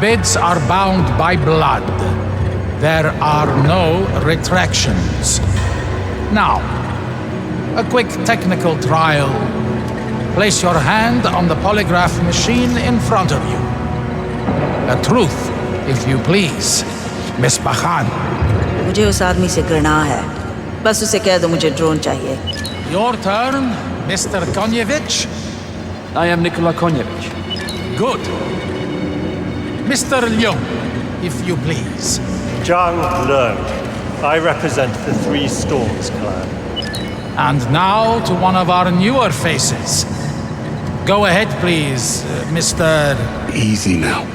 bids are bound by blood. There are no retractions. Now, a quick technical trial. Place your hand on the polygraph machine in front of you. The truth, if you please, Miss Bakhan. मुझे उस आदमी से घृणा है बस उसे कह दो मुझे ड्रोन चाहिए Your turn, Mr. Konyevich. I am Nikola Konyevich. Good. Mr. Leung, if you please. Zhang Leung. I represent the Three Storms clan. And now to one of our newer faces. Go ahead, please, Mr. Easy now.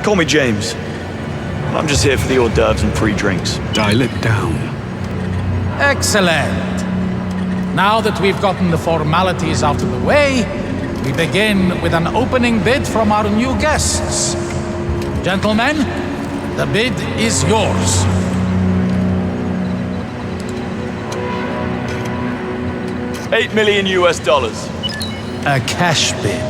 Call me James. I'm just here for the hors d'oeuvres and free drinks. Dial it down. Excellent. Now that we've gotten the formalities out of the way, we begin with an opening bid from our new guests. Gentlemen, the bid is yours. $8 million US. A cash bid.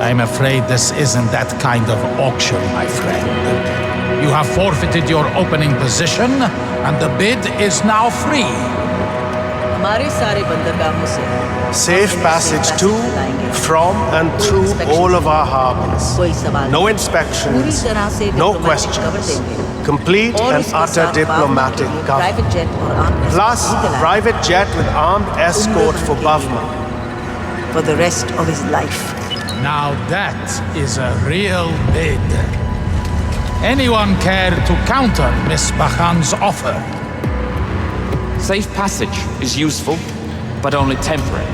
I'm afraid this isn't that kind of auction, my friend. You have forfeited your opening position, and the bid is now free. Safe passage to, from, and through all of our harbors. No inspections, no questions. Complete and utter diplomatic cover. Plus, private jet with armed escort for Bavma. For the rest of his life. Now that is a real bid. Anyone care to counter Miss Bakhan's offer? Safe passage is useful, but only temporary.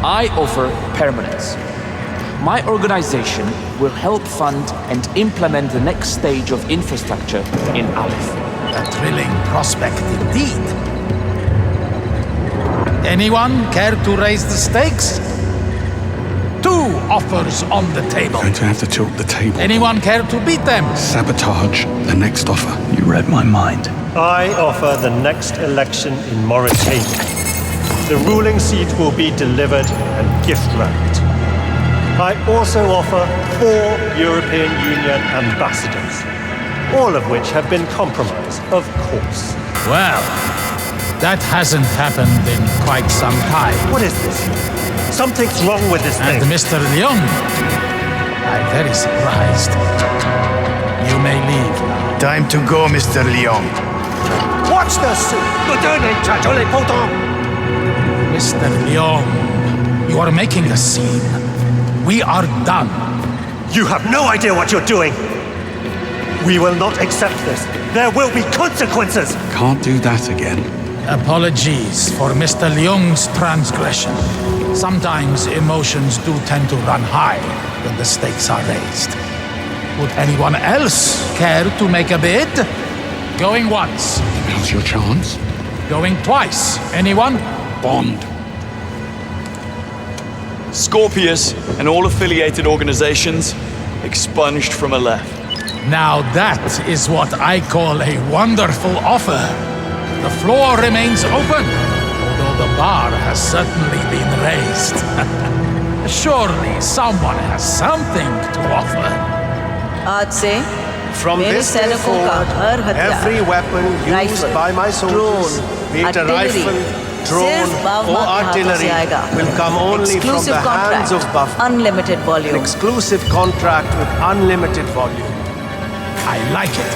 I offer permanence. My organization will help fund and implement the next stage of infrastructure in Aleph. A thrilling prospect indeed. Anyone care to raise the stakes? 2 offers on the table. Going to have to tilt the table. Anyone care to beat them? Sabotage the next offer. You read my mind. I offer the next election in Mauritania. The ruling seat will be delivered and gift-wrapped. I also offer 4 European Union ambassadors, all of which have been compromised, of course. Well, that hasn't happened in quite some time. What is this? Something's wrong with this thing. And Mr. Leung, I'm very surprised. You may leave now. Time to go, Mr. Leung. Watch this! Mr. Leung, you are making a scene. We are done. You have no idea what you're doing. We will not accept this. There will be consequences. Can't do that again. Apologies for Mr. Leung's transgression. Sometimes emotions do tend to run high when the stakes are raised. Would anyone else care to make a bid? Going once. Now's your chance. Going twice. Anyone? Bond. Scorpius and all affiliated organizations expunged from Aleph. Now that is what I call a wonderful offer. The floor remains open, although the bar has certainly been raised. Surely someone has something to offer. आज से From मेरे this day सैनिकों का forward, हर हथियार, every weapon used rifle, by my soldiers, drone, be it a artillery, rifle, drone, सिर्फ बावमा or के हाथों artillery, से आएगा. will come only from Exclusive the hands of contract, Buff. unlimited An volume. exclusive contract with unlimited volume. I like it.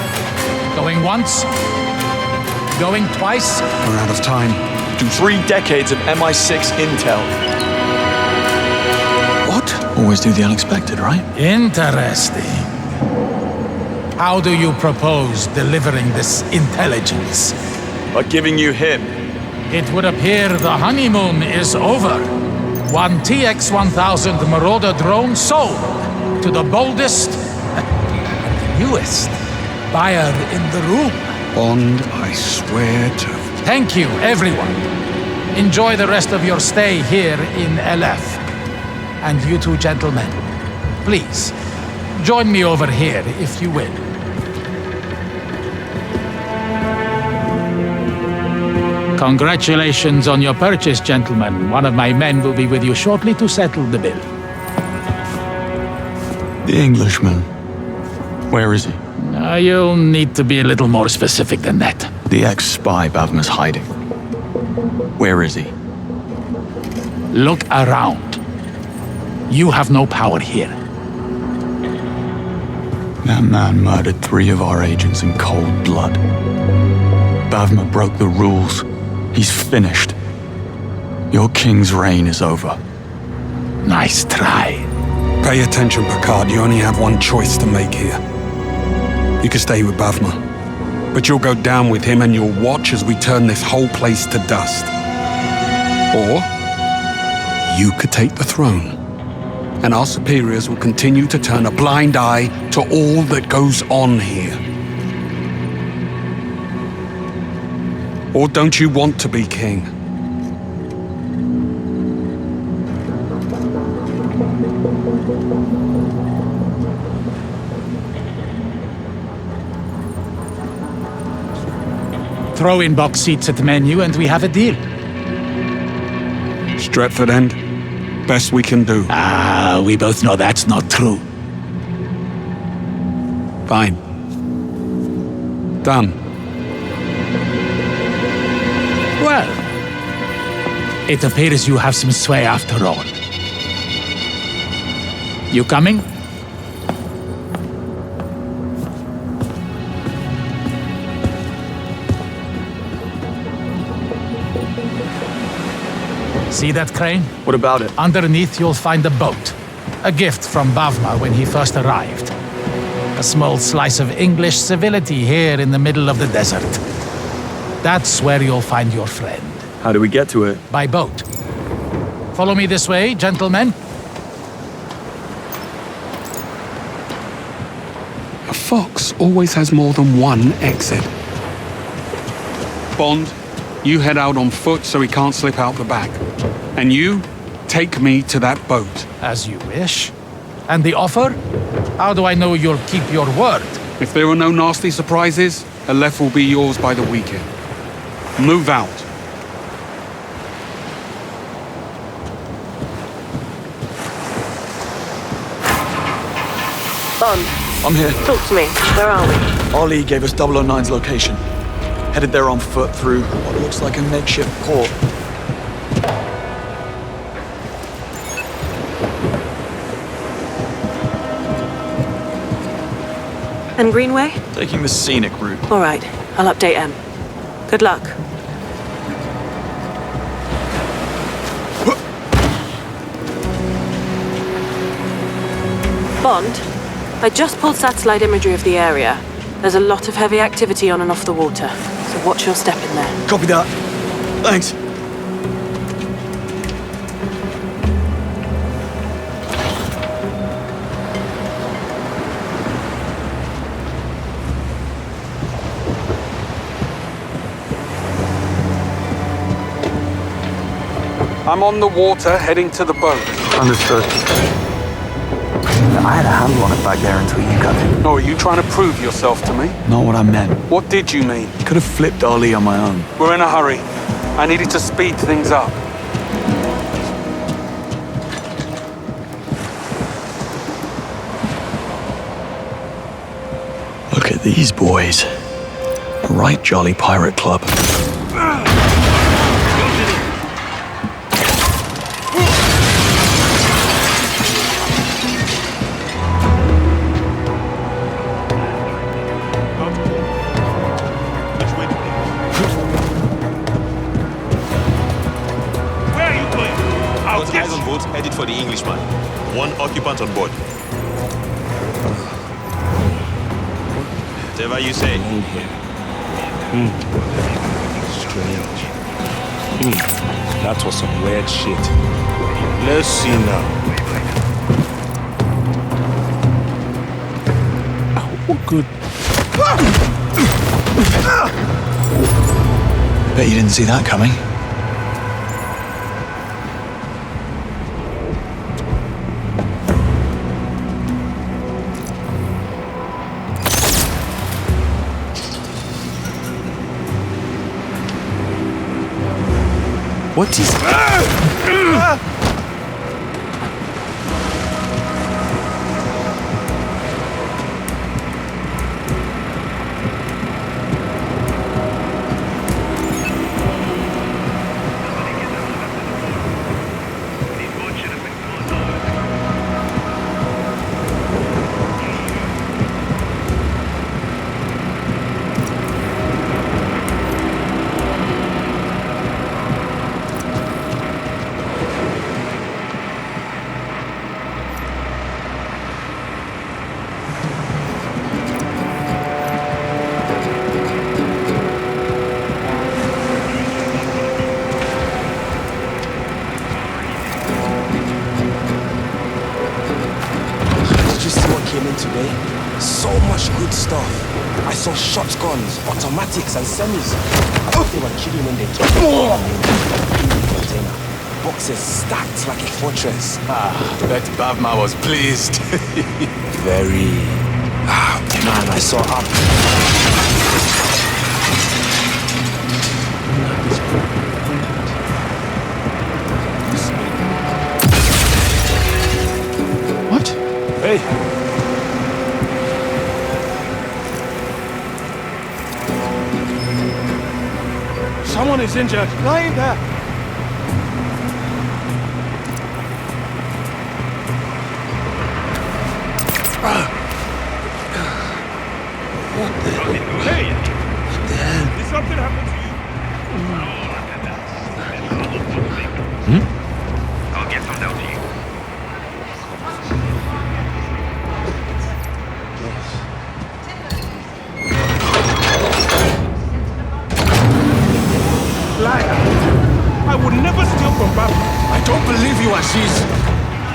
Going once. Going twice. We're out of time. 3 decades of MI6 intel. What? Always do the unexpected, right? Interesting. How do you propose delivering this intelligence? By giving you him. It would appear the honeymoon is over. One TX-1000 Marauder drone sold to the boldest, newest buyer in the room. Bond, I swear to... Thank you, everyone. Enjoy the rest of your stay here in Aleph. And you two gentlemen, please, join me over here if you will. Congratulations on your purchase, gentlemen. One of my men will be with you shortly to settle the bill. The Englishman. Where is he? You'll need to be a little more specific than that. The ex-spy Bavma's hiding. Where is he? Look around. You have no power here. That man murdered 3 of our agents in cold blood. Bavma broke the rules. He's finished. Your king's reign is over. Nice try. Pay attention, Picard. You only have one choice to make here. You can stay with Bavma, but you'll go down with him and you'll watch as we turn this whole place to dust. Or you could take the throne, and our superiors will continue to turn a blind eye to all that goes on here. Or don't you want to be king? Throw in box seats at the menu and we have a deal. Stretford End? Best we can do. We both know that's not true. Fine. Done. Well, it appears you have some sway after all. You coming? See that crane? What about it? Underneath you'll find a boat. A gift from Bavma when he first arrived. A small slice of English civility here in the middle of the desert. That's where you'll find your friend. How do we get to it? By boat. Follow me this way, gentlemen. A fox always has more than one exit. Bond, you head out on foot so he can't slip out the back. And you, take me to that boat. As you wish. And the offer? How do I know you'll keep your word? If there are no nasty surprises, Aleph will be yours by the weekend. Move out. Bond, I'm here. talk to me. Where are we? Ali gave us 009's location. Headed there on foot through what looks like a makeshift port. And Greenway? Taking the scenic route. All right, I'll update M. Good luck. Bond, I just pulled satellite imagery of the area. There's a lot of heavy activity on and off the water, so watch your step in there. Copy that. Thanks. I'm on the water heading to the boat. Understood. I had a handle on it back there until you cut in. Oh, are you trying to prove yourself to me? Not what I meant. What did you mean? Could have flipped Ali on my own. We're in a hurry. I needed to speed things up. Look at these boys. A right jolly pirate club. Eyes on boat, headed for the Englishman. One occupant on board. Whatever you say. Strange. That was some weird shit. Let's see now. Oh, good. Bet you didn't see that coming. What is... Today, so much good stuff. I saw shotguns, automatics, and semis. I thought they were kidding when they took the container. Boxes stacked like a fortress. Bet Bavma was pleased. Very. Man, I saw up. What? Hey. Someone is injured. Lying there. What the? Hey! What the hell? Did something happen to you? I'll get some down to you. Liar! I would never steal from Baba. I don't believe you, Aziz.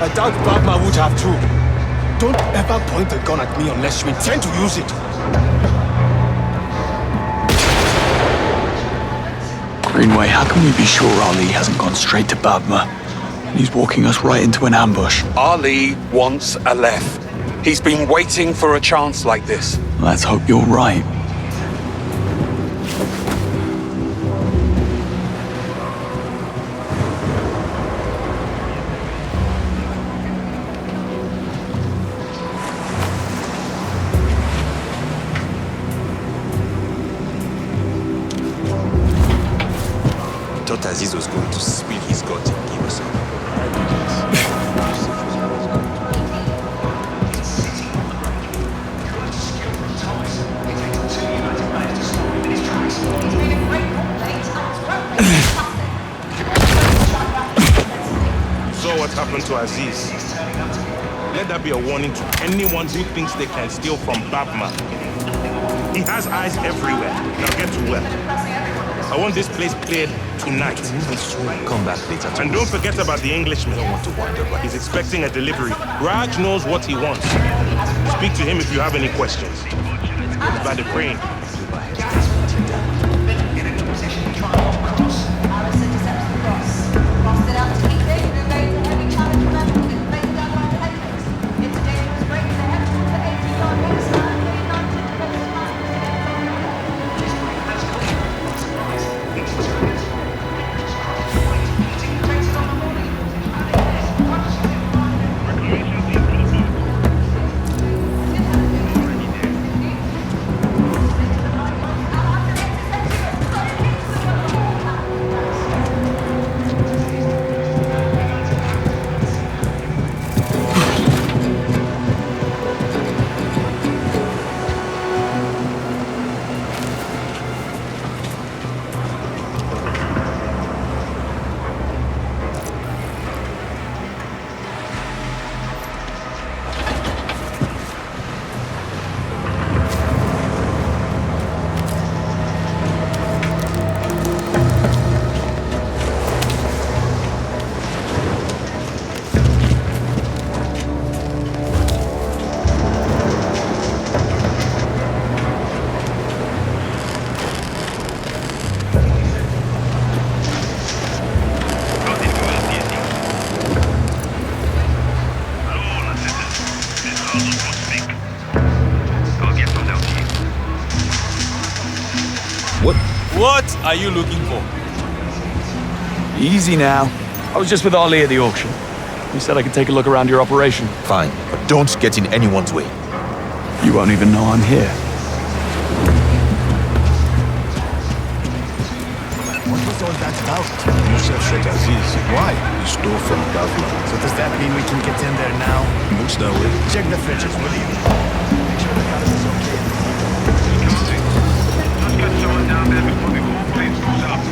I doubt Babma would have too. Don't ever point a gun at me unless you intend to use it. Greenway, how can we be sure Ali hasn't gone straight to Babma? He's walking us right into an ambush. Ali wants Aleph. He's been waiting for a chance like this. Let's hope you're right. Thought Aziz was going to spill his guts and give us up. Saw what happened to Aziz. Let that be a warning to anyone who thinks they can steal from Babma. He has eyes everywhere. Now get to work. I want this place cleared tonight. Come back later. And don't forget about the Englishman. He's expecting a delivery. Raj knows what he wants. Speak to him if you have any questions. It's by the crane. What are you looking for? Easy now. I was just with Ali at the auction. He said I could take a look around your operation. Fine, but don't get in anyone's way. You won't even know I'm here. What was all that about? Yusuf Sheikh Aziz. Why? He stole from Bavla. So does that mean we can get in there now? Looks that way. Check the fridges, will you? Make sure the house is okay. Let's get someone down there before the whole place goes up.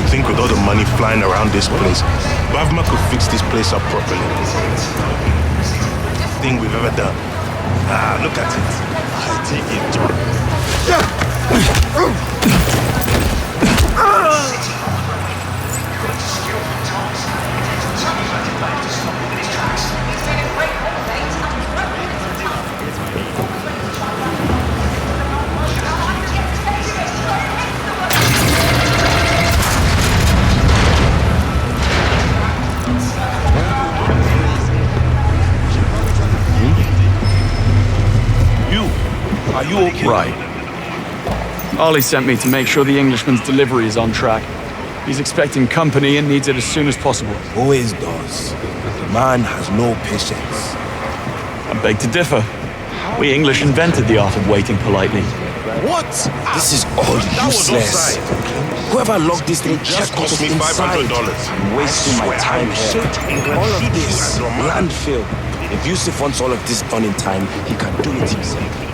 Think with all the money flying around this place, Bavma could fix this place up properly. Thing we've ever done. Ah, look at it. I take it, John. Are you okay? Right. Ali sent me to make sure the Englishman's delivery is on track. He's expecting company and needs it as soon as possible. Always does. The man has no patience. I beg to differ. We English invented the art of waiting politely. What? This is all useless. Whoever locked this thing just cost me $500. I'm wasting my time here. All of this, landfill. If Yusuf wants all of this done in time, he can do it himself.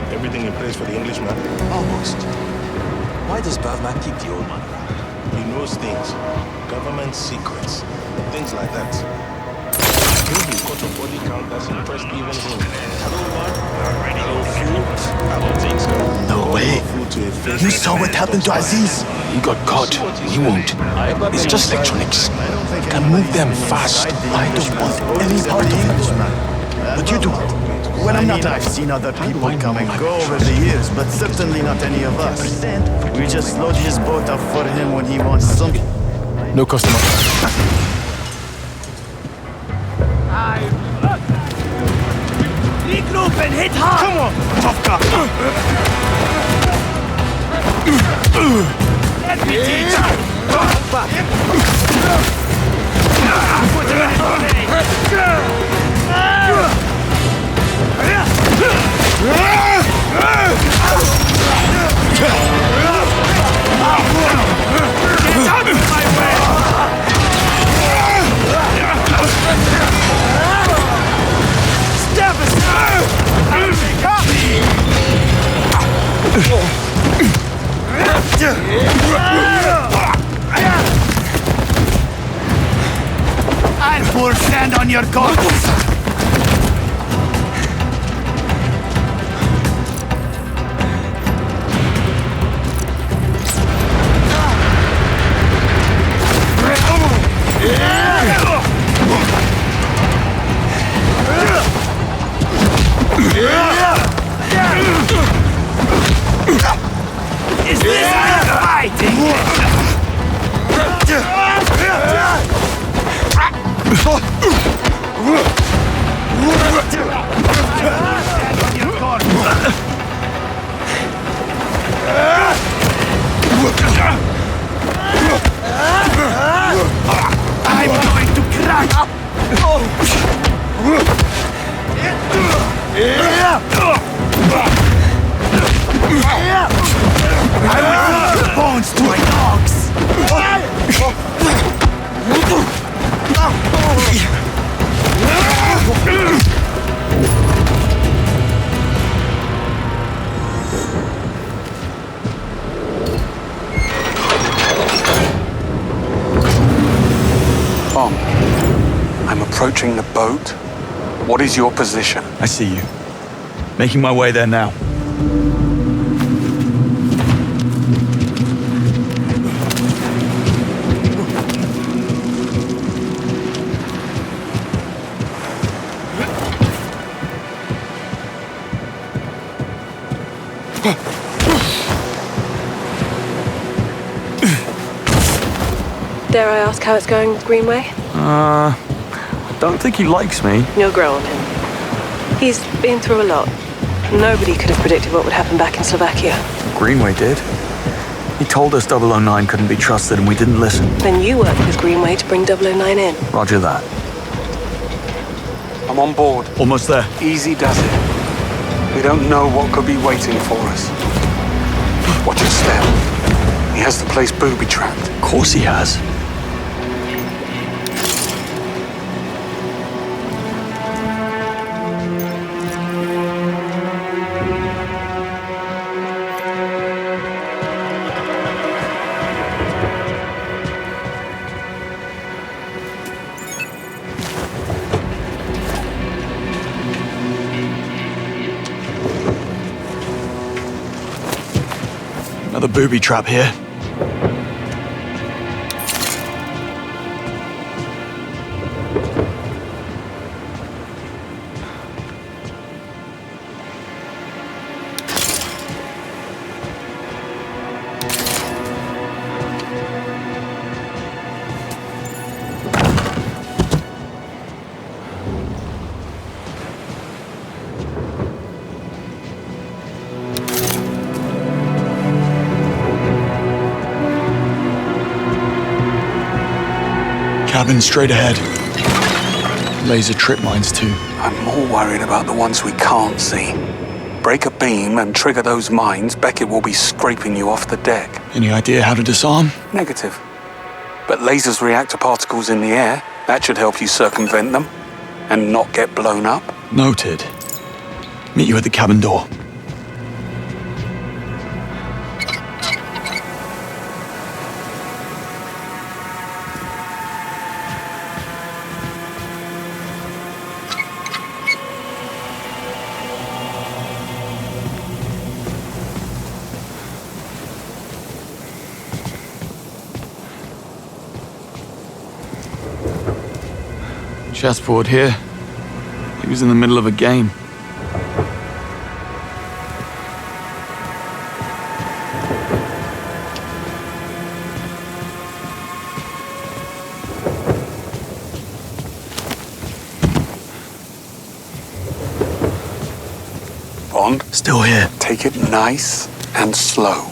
Everything in place for the Englishman? Almost. Why does Bavma keep the old money? He knows things. Government secrets. Things like that. Maybe caught a body count that's impressed even him. Hello, one. Hello, food. I don't think so. No way. You saw what happened to Aziz? He got caught. He won't. It's just electronics. You can move them fast. I don't want any part of it. But you do. When I'm not, I've seen other people come and go over the years, but certainly not any of us. We just load his boat up for him when he wants something. No customer. Regroup and hit hard! Come on, tough guy! Let me teach you! Come back! Put him Get out of my way! Step aside! I'll pour sand on your corpse! Is this fighting? I'm going to crack! I will leave your bones to my dogs! Tom, I'm approaching the boat. What is your position? I see you. Making my way there now. Dare I ask how it's going with Greenway? I don't think he likes me. You'll grow on him. He's been through a lot. Nobody could have predicted what would happen back in Slovakia. Greenway did. He told us 009 couldn't be trusted and we didn't listen. Then you worked with Greenway to bring 009 in. Roger that. I'm on board. Almost there. Easy does it. We don't know what could be waiting for us. Watch your step. He has the place booby-trapped. Of course he has. Another booby trap here. Cabin straight ahead. Laser trip mines too. I'm more worried about the ones we can't see. Break a beam and trigger those mines, Beckett will be scraping you off the deck. Any idea how to disarm? Negative. But lasers react to particles in the air. That should help you circumvent them and not get blown up. Noted. Meet you at the cabin door. Chessboard here. He was in the middle of a game. Bond? Still here. Take it nice and slow.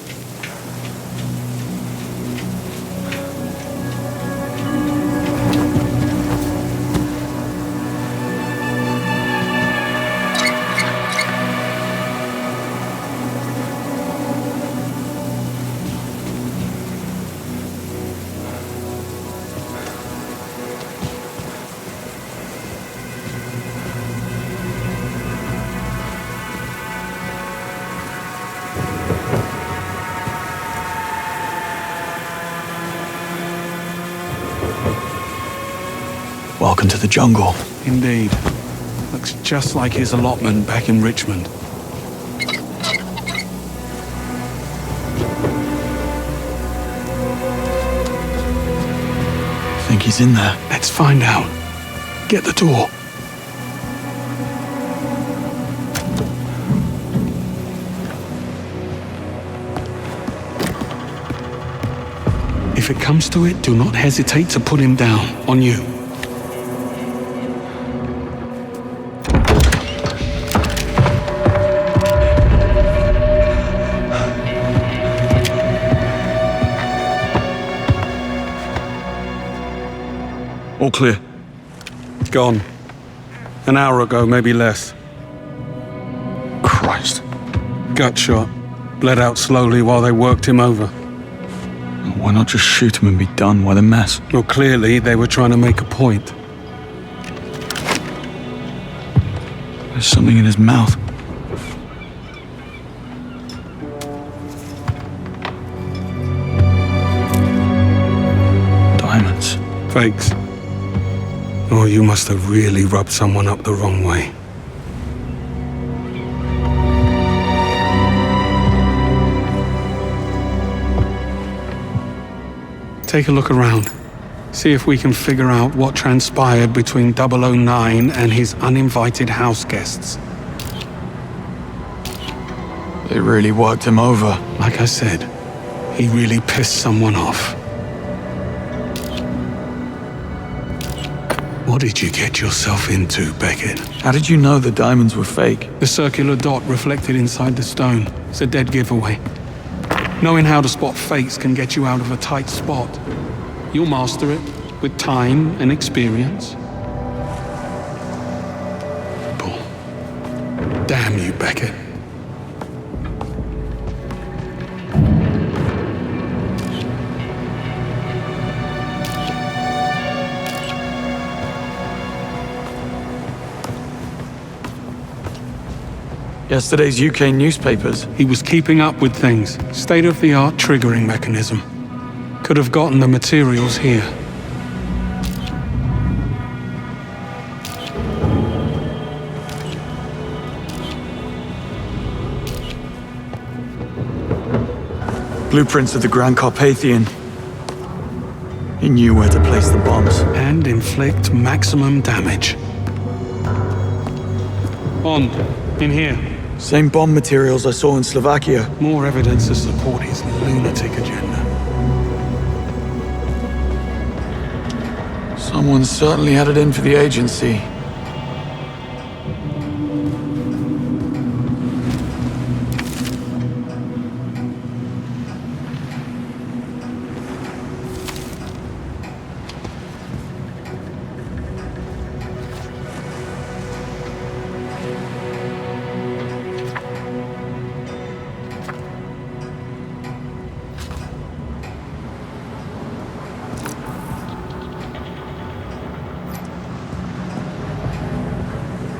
Welcome to the jungle. Indeed. Looks just like his allotment back in Richmond. Think he's in there? Let's find out. Get the door. If it comes to it, do not hesitate to put him down. On you. All clear. Gone. An hour ago, maybe less. Christ. Gut shot. Bled out slowly while they worked him over. Why not just shoot him and be done? Why the mess? Well, clearly they were trying to make a point. There's something in his mouth. Diamonds. Fakes. Oh, you must have really rubbed someone up the wrong way. Take a look around. See if we can figure out what transpired between 009 and his uninvited house guests. It really worked him over. Like I said, he really pissed someone off. What did you get yourself into, Beckett? How did you know the diamonds were fake? The circular dot reflected inside the stone. It's a dead giveaway. Knowing how to spot fakes can get you out of a tight spot. You'll master it with time and experience. Bull. Damn you, Beckett. Yesterday's UK newspapers. He was keeping up with things. State-of-the-art triggering mechanism. Could have gotten the materials here. Blueprints of the Grand Carpathian. He knew where to place the bombs. And inflict maximum damage. Bond, in here. Same bomb materials I saw in Slovakia. More evidence to support his lunatic agenda. Someone certainly had it in for the agency.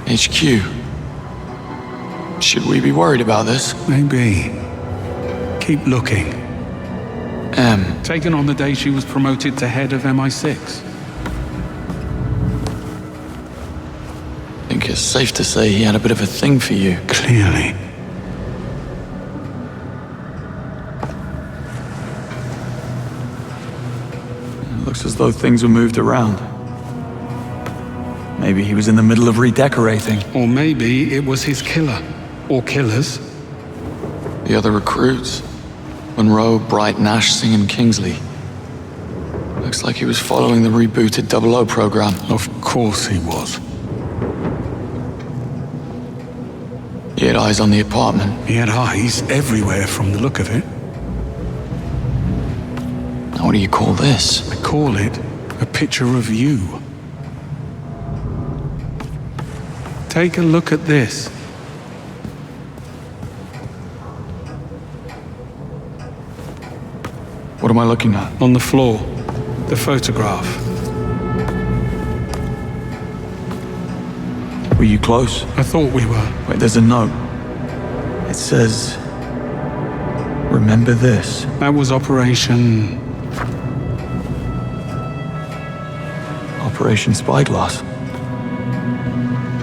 HQ. Should we be worried about this? Maybe. Keep looking. Taken on the day she was promoted to head of MI6. I think it's safe to say he had a bit of a thing for you. Clearly. It looks as though things were moved around. Maybe he was in the middle of redecorating. Or maybe it was his killer. Or killers. The other recruits. Monroe, Bright, Nash, Singh, Kingsley. Looks like he was following the rebooted 00 program. Of course he was. He had eyes on the apartment. He had eyes everywhere from the look of it. Now what do you call this? I call it a picture of you. Take a look at this. What am I looking at? On the floor, the photograph. Were you close? I thought we were. Wait, there's a note. It says, remember this. That was Operation Spyglass.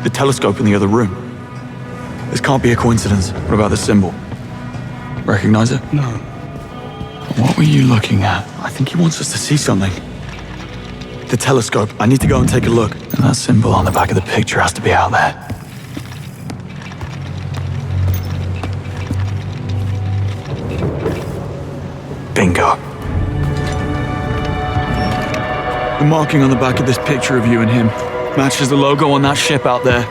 The telescope in the other room. This can't be a coincidence. What about the symbol? Recognize it? No. What were you looking at? I think he wants us to see something. The telescope. I need to go and take a look. And that symbol on the back of the picture has to be out there. Bingo. The marking on the back of this picture of you and him matches the logo on that ship out there.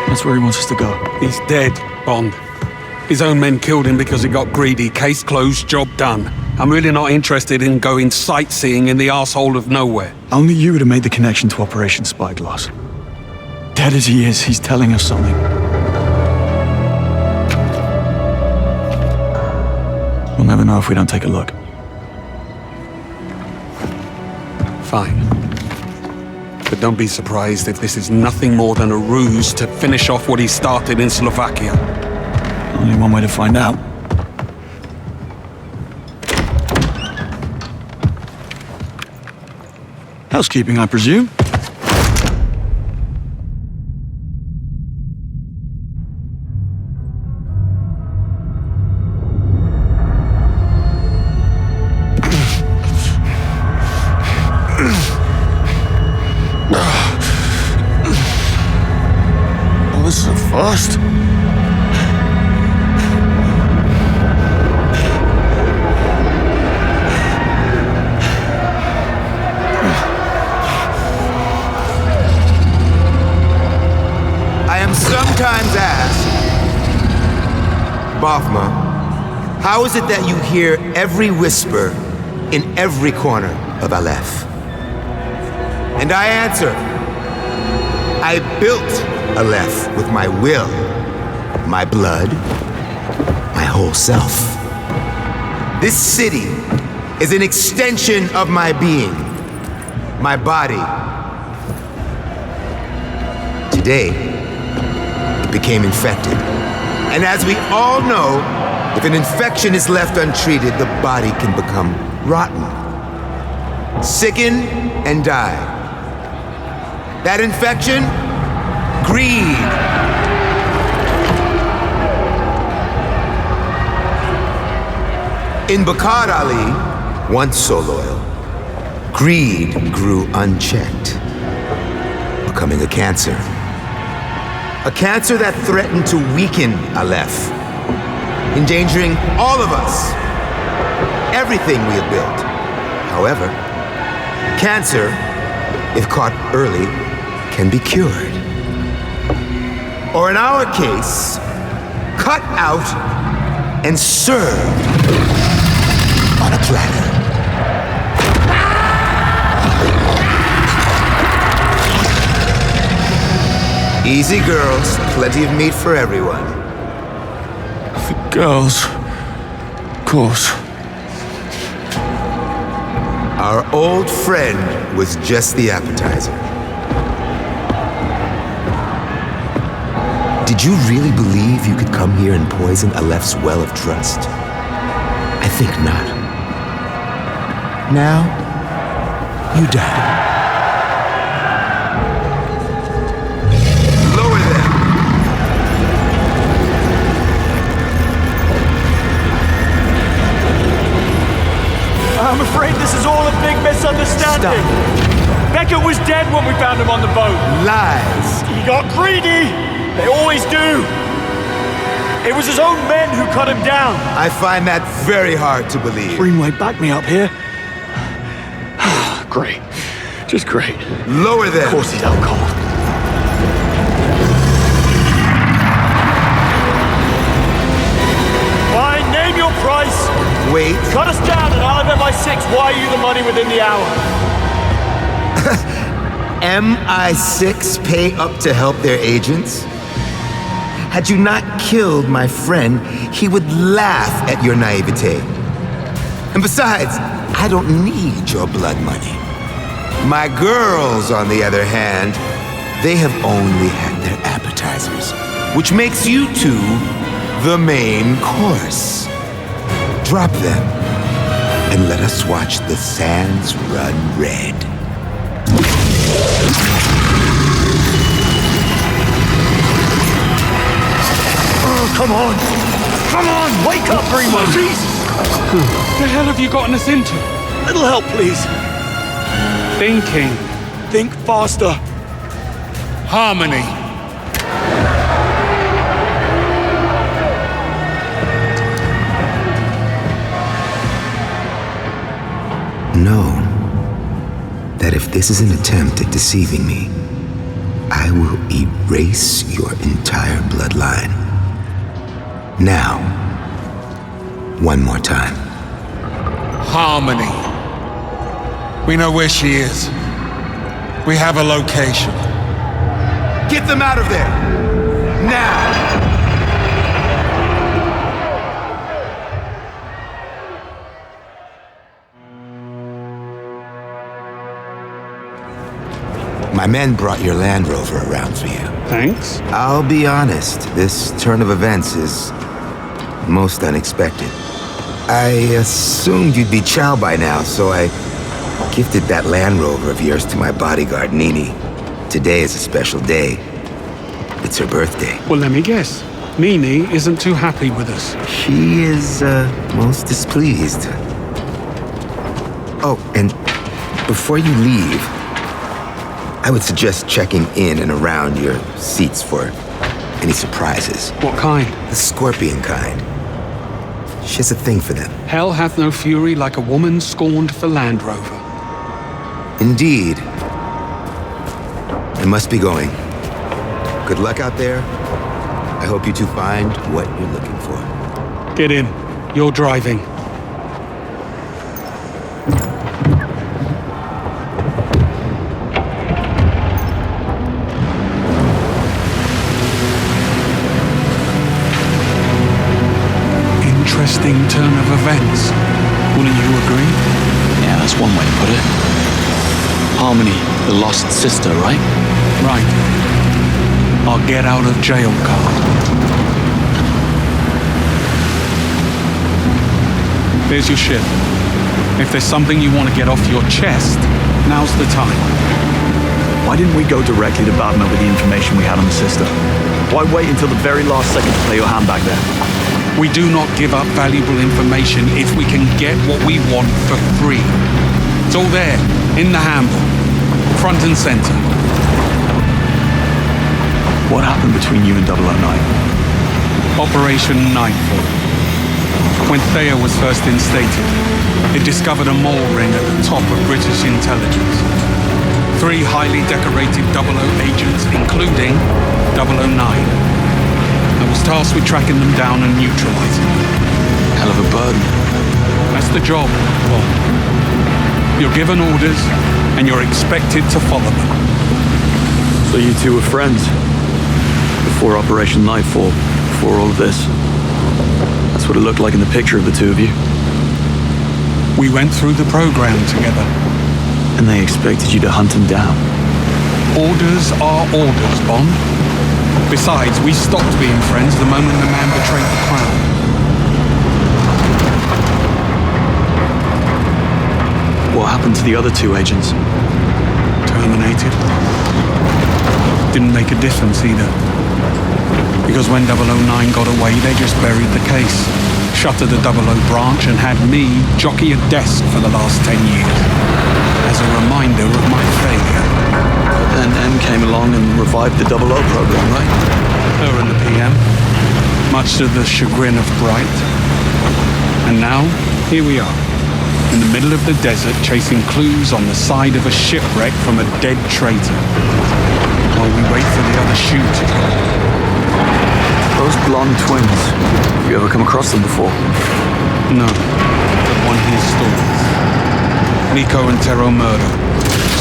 That's where he wants us to go. He's dead, Bond. His own men killed him because he got greedy. Case closed, job done. I'm really not interested in going sightseeing in the arsehole of nowhere. Only you would have made the connection to Operation Spyglass. Dead as he is, he's telling us something. We'll never know if we don't take a look. Fine. But don't be surprised if this is nothing more than a ruse to finish off what he started in Slovakia. Only one way to find out. Housekeeping, I presume? Oh, this is a first. Bafma, how is it that you hear every whisper in every corner of Aleph? And I answer, I built Aleph with my will, my blood, my whole self. This city is an extension of my being, my body. Today, it became infected. And as we all know, if an infection is left untreated, the body can become rotten, sicken, and die. That infection? Greed. In Bakar Ali, once so loyal, greed grew unchecked, becoming a cancer. A cancer that threatened to weaken Aleph, endangering all of us, everything we have built. However, cancer, if caught early, can be cured. Or in our case, cut out and served on a platter. Easy, girls. Plenty of meat for everyone. The girls. Of course. Our old friend was just the appetizer. Did you really believe you could come here and poison Aleph's well of trust? I think not. Now, you die. I'm afraid this is all a big misunderstanding. Stop. Beckett was dead when we found him on the boat. Lies. He got greedy. They always do. It was his own men who cut him down. I find that very hard to believe. Greenway, back me up here. Great. Just great. Lower them. Of course he's out cold. Fine, name your price. Wait. Cut us down and I'll have MI6 wire you the money within the hour. MI6 pay up to help their agents? Had you not killed my friend, he would laugh at your naivete. And besides, I don't need your blood money. My girls, on the other hand, they have only had their appetizers, which makes you two the main course. Drop them, and let us watch the sands run red. Oh, come on! Come on! Wake up, Greenway! Jesus! The hell have you gotten us into? Little help, please. Thinking. Think faster. Harmony. Know that if this is an attempt at deceiving me, I will erase your entire bloodline. Now, one more time. Harmony. We know where she is. We have a location. Get them out of there! Now! My men brought your Land Rover around for you. Thanks. I'll be honest, this turn of events is most unexpected. I assumed you'd be Chow by now, so I gifted that Land Rover of yours to my bodyguard, Nini. Today is a special day. It's her birthday. Well, let me guess. Nini isn't too happy with us. She is, most displeased. Oh, and before you leave, I would suggest checking in and around your seats for any surprises. What kind? The scorpion kind. She has a thing for them. Hell hath no fury like a woman scorned for Land Rover. Indeed. I must be going. Good luck out there. I hope you two find what you're looking for. Get in. You're driving. Interesting turn of events. Wouldn't you agree? Yeah, that's one way to put it. Harmony, the lost sister, right? Right. Our get out of jail card. Here's your ship. If there's something you want to get off your chest, now's the time. Why didn't we go directly to Bavna with the information we had on the sister? Why wait until the very last second to play your hand back there? We do not give up valuable information if we can get what we want for free. It's all there, in the handbook, front and center. What happened between you and 009? Operation Nightfall. When Thea was first instated, it discovered a mole ring at the top of British intelligence. 3 highly decorated 00 agents, including 009. I was tasked with tracking them down and neutralizing them. Hell of a burden. That's the job, Bob. You're given orders, and you're expected to follow them. So you two were friends? Before Operation Nightfall, before all of this? That's what it looked like in the picture of the two of you. We went through the program together. And they expected you to hunt him down? Orders are orders, Bond. Besides, we stopped being friends the moment the man betrayed the crown. What happened to the other 2 agents? Terminated. Didn't make a difference either. Because when 009 got away, they just buried the case, shuttered the 00 branch, and had me jockey a desk for the last 10 years. As a reminder of my failure. But then M came along and revived the 00 program, right? Her and the PM. Much to the chagrin of Bright. And now, here we are. In the middle of the desert, chasing clues on the side of a shipwreck from a dead traitor. While we wait for the other shoe to drop. Those blonde twins, have you ever come across them before? No, but one hears stories. Nico and Tero Murder.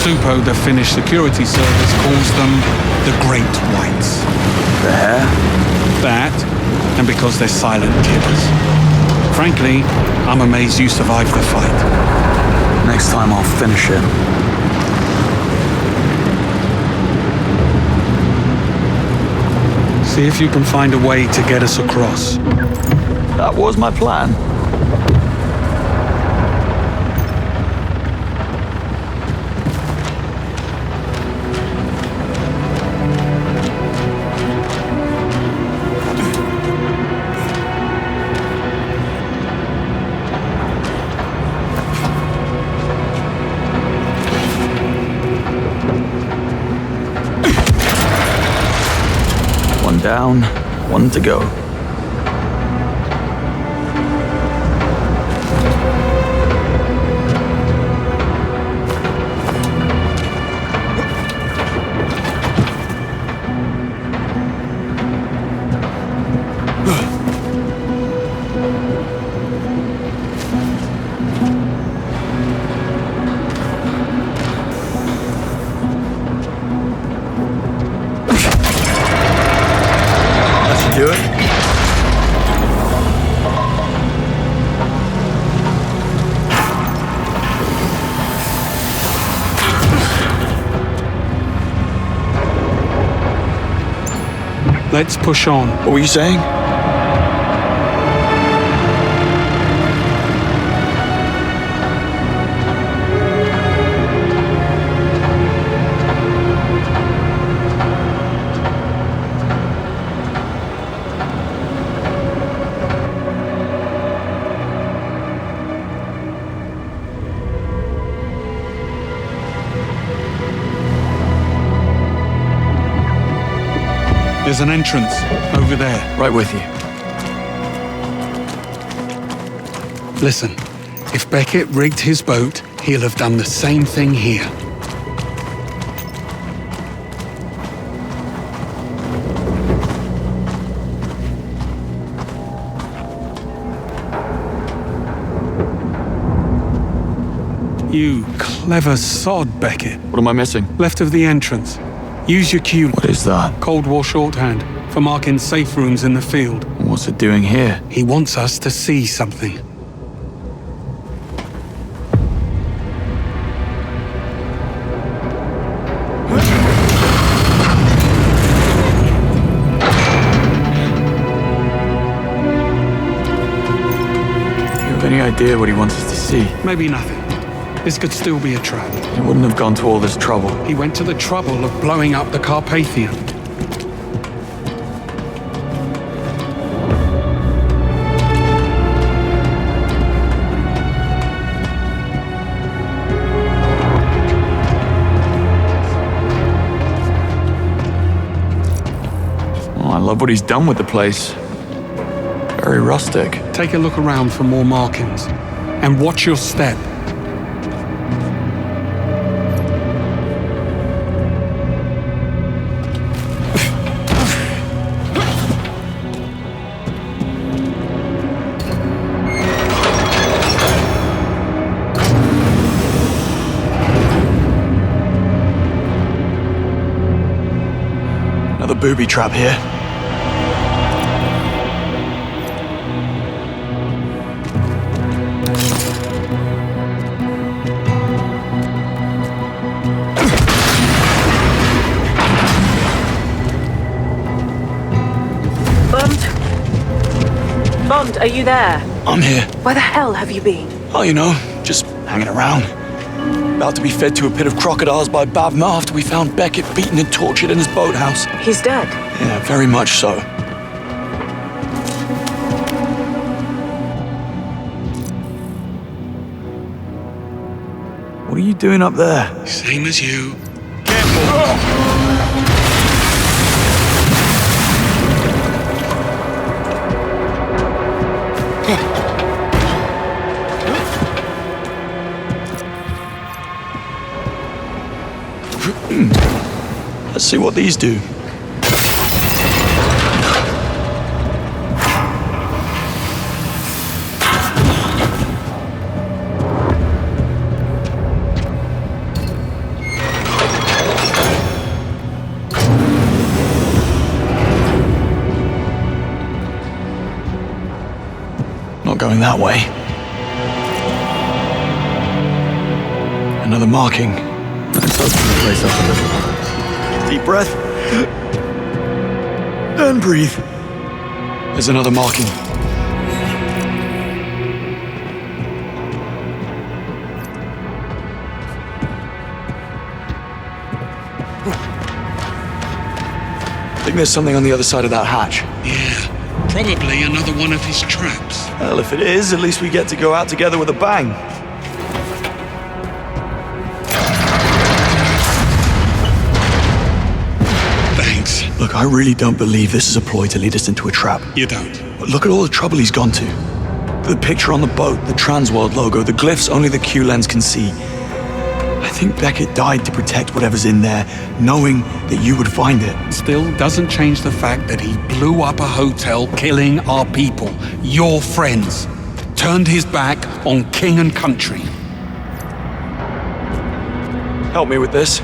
Supo, the Finnish security service, calls them the Great Whites. The hair? That, and because they're silent killers. Frankly, I'm amazed you survived the fight. Next time I'll finish it. See if you can find a way to get us across. That was my plan. One down, 1 to go. Do it? Let's push on. What were you saying? There's an entrance over there. Right with you. Listen, if Beckett rigged his boat, he'll have done the same thing here. You clever sod, Beckett. What am I missing? Left of the entrance. Use your cue. What is that? Cold War shorthand for marking safe rooms in the field. What's it doing here? He wants us to see something. Any idea what he wants us to see? Maybe nothing. This could still be a trap. He wouldn't have gone to all this trouble. He went to the trouble of blowing up the Carpathian. Oh, I love what he's done with the place. Very rustic. Take a look around for more markings. And watch your step. Another booby trap here. Bond, are you there? I'm here. Where the hell have you been? Oh, you know, just hanging around. About to be fed to a pit of crocodiles by Bavma after we found Beckett beaten and tortured in his boathouse. He's dead? Yeah, very much so. What are you doing up there? Same as you. Let's see what these do. Not going that way. Another marking. Let's open the place up a little. Deep breath. And breathe. There's another marking. I think there's something on the other side of that hatch. Yeah, probably another one of his traps. Well, if it is, at least we get to go out together with a bang. Look, I really don't believe this is a ploy to lead us into a trap. You don't? But look at all the trouble he's gone to. The picture on the boat, the Transworld logo, the glyphs only the Q lens can see. I think Beckett died to protect whatever's in there, knowing that you would find it. Still doesn't change the fact that he blew up a hotel, killing our people, your friends. Turned his back on king and country. Help me with this.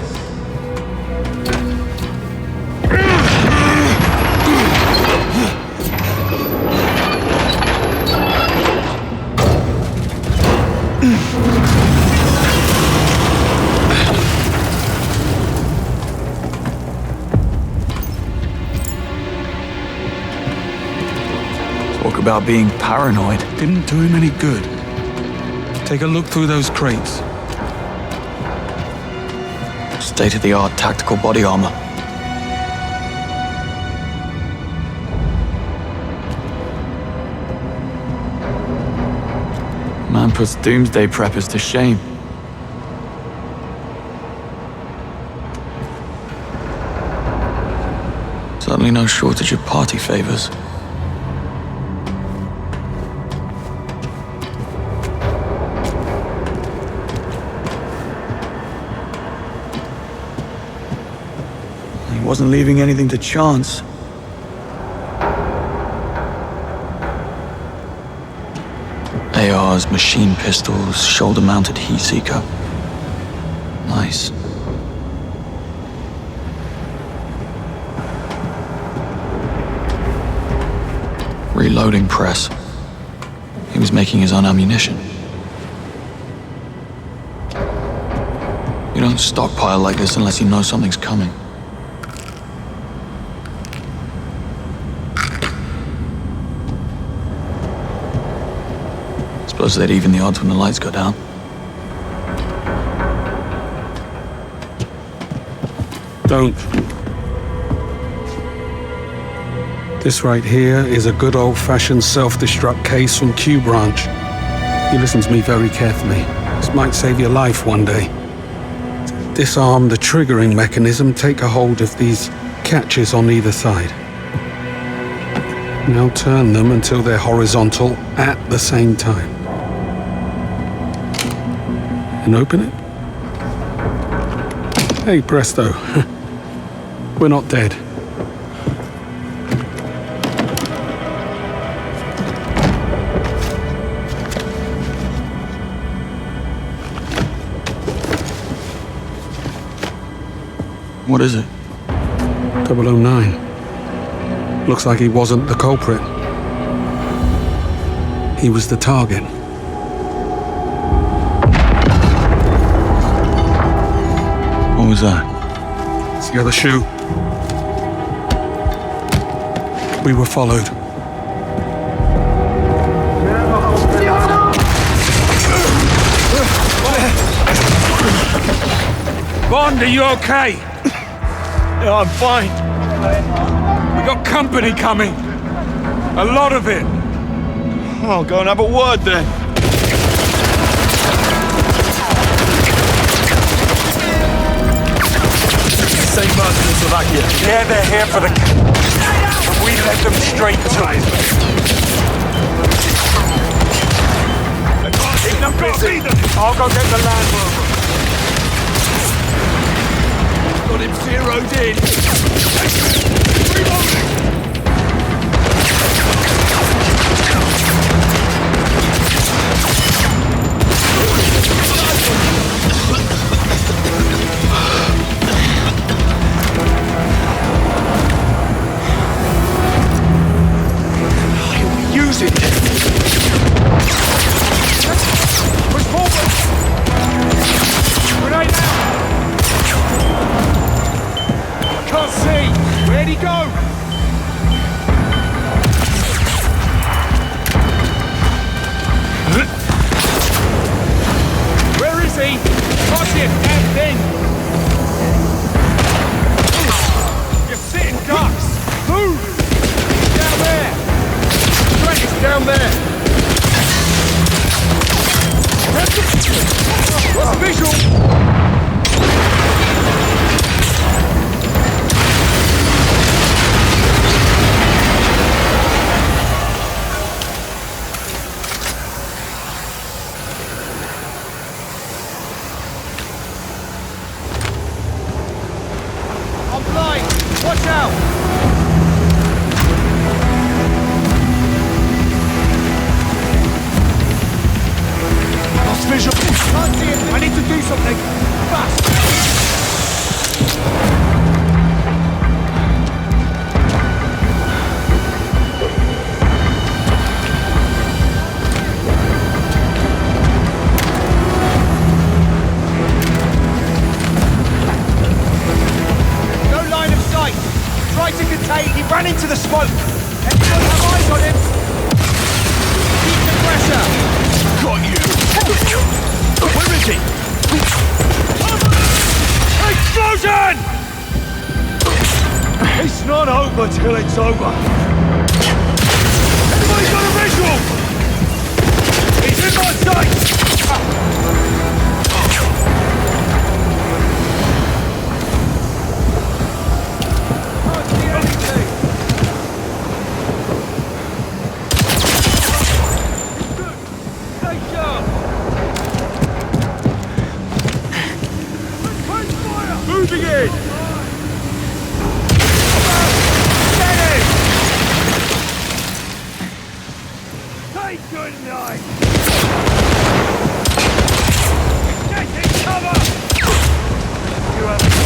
Talk about being paranoid. Didn't do him any good. Take a look through those crates. State-of-the-art tactical body armor. Man puts doomsday preppers to shame. Certainly no shortage of party favors. He wasn't leaving anything to chance. ARs, claymores, machine pistols, shoulder-mounted heat seeker. Nice. Reloading press. He was making his own ammunition. You don't stockpile like this unless you know something's coming. Suppose they'd even the odds when the lights go down. Don't. This right here is a good old-fashioned self-destruct case from Q Branch. You listen to me very carefully. This might save your life one day. To disarm the triggering mechanism, take a hold of these catches on either side. Now turn them until they're horizontal at the same time. And open it. Hey, presto. We're not dead. What is it? 009. Looks like he wasn't the culprit. He was the target. What was that? It's the other shoe. We were followed. Bond, are you okay? Yeah, I'm fine. We got company coming. A lot of it. I'll go and have a word then. Same person in Slovakia. Yeah, they're here for the... But we led them straight to it. Keep them busy. I'll go get the Land Rover. Got him zeroed in. Reloading. Use it. Push forward. Grenade now. Can't see! Where'd he go? Where is he? Watch it, damn thing! You're sitting ducks! Move! Down there! Threat is down there! What's the visual? Watch out! Lost visual. Can't see it. I need to do something. Fast! Try to contain, he ran into the smoke. Everyone have eyes on him. Keep the pressure. Got you. Where is he? Explosion! It's not over till it's over. Everybody got a visual? He's in my sight. Moving in! Say good night! Get in cover! You have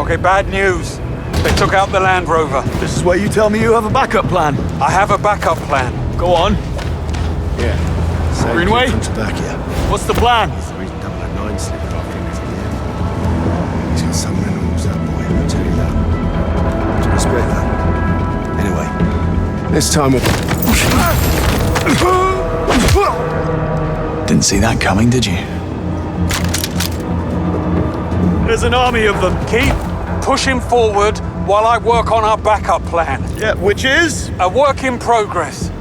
Okay, bad news. They took out the Land Rover. This is where you tell me you have a backup plan. I have a backup plan. Go on. Yeah. Same Greenway? kid from Slovakia. What's the plan? He's the reason 009 slipped off in his ear. He's got some minerals, that boy, I'll tell you that. To respect that. Anyway, this time we'll... Didn't see that coming, did you? There's an army of them. Keep pushing forward while I work on our backup plan. Yeah, which is? A work in progress.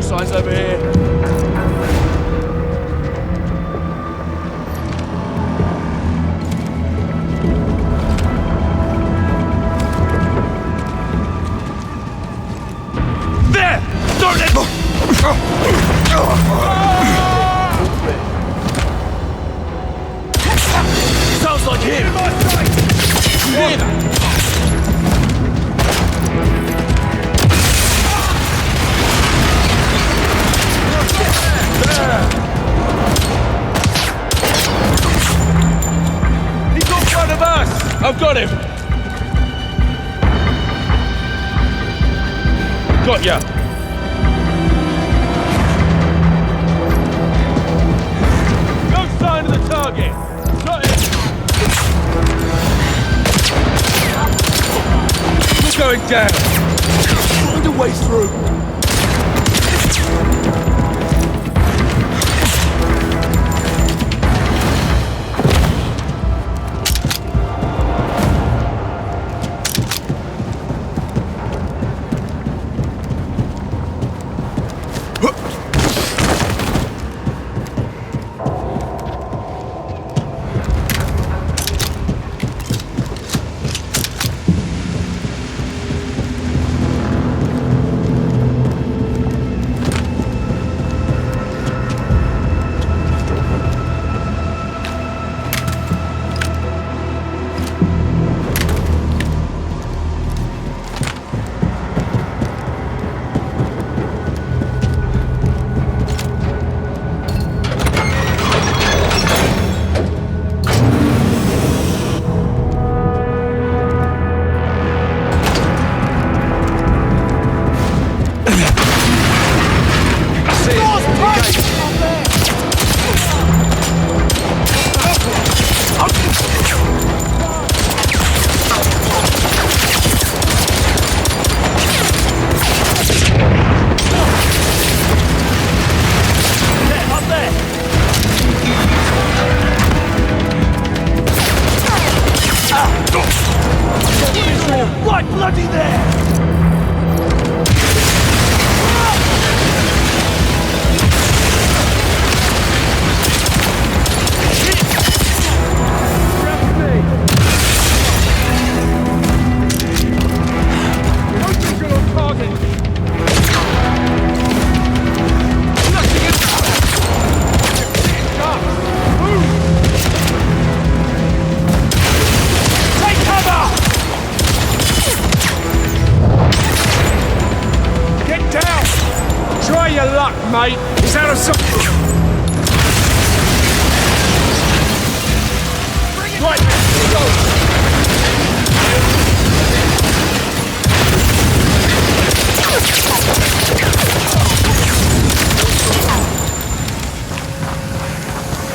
Signs over here. There! Darn it! Sounds like him. He's in front of us! I've got him. Got ya. No sign of the target! Got him! We're going down. Find a way through! mate. He's out of some... Right, let's go.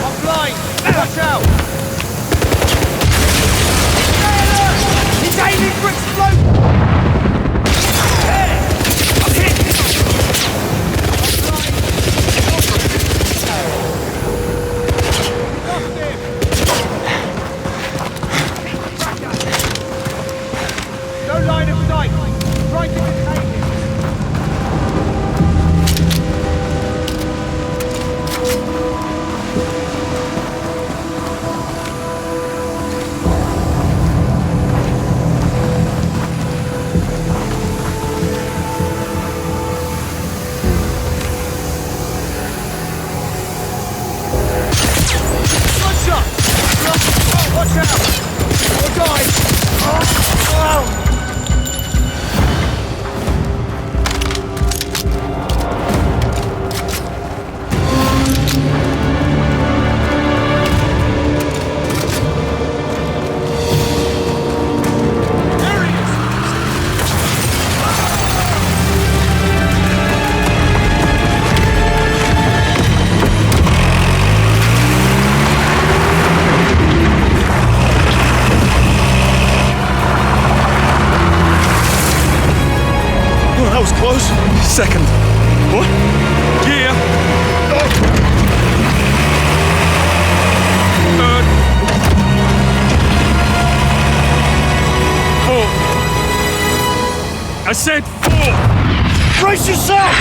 I'm blind. Watch out. He's aiming for explosion. I'm hit. No line of sight. Try to contain him. Watch out! Or die! Oh. That was close. Second. What? Gear. Third. 4. I said 4. Brace yourself!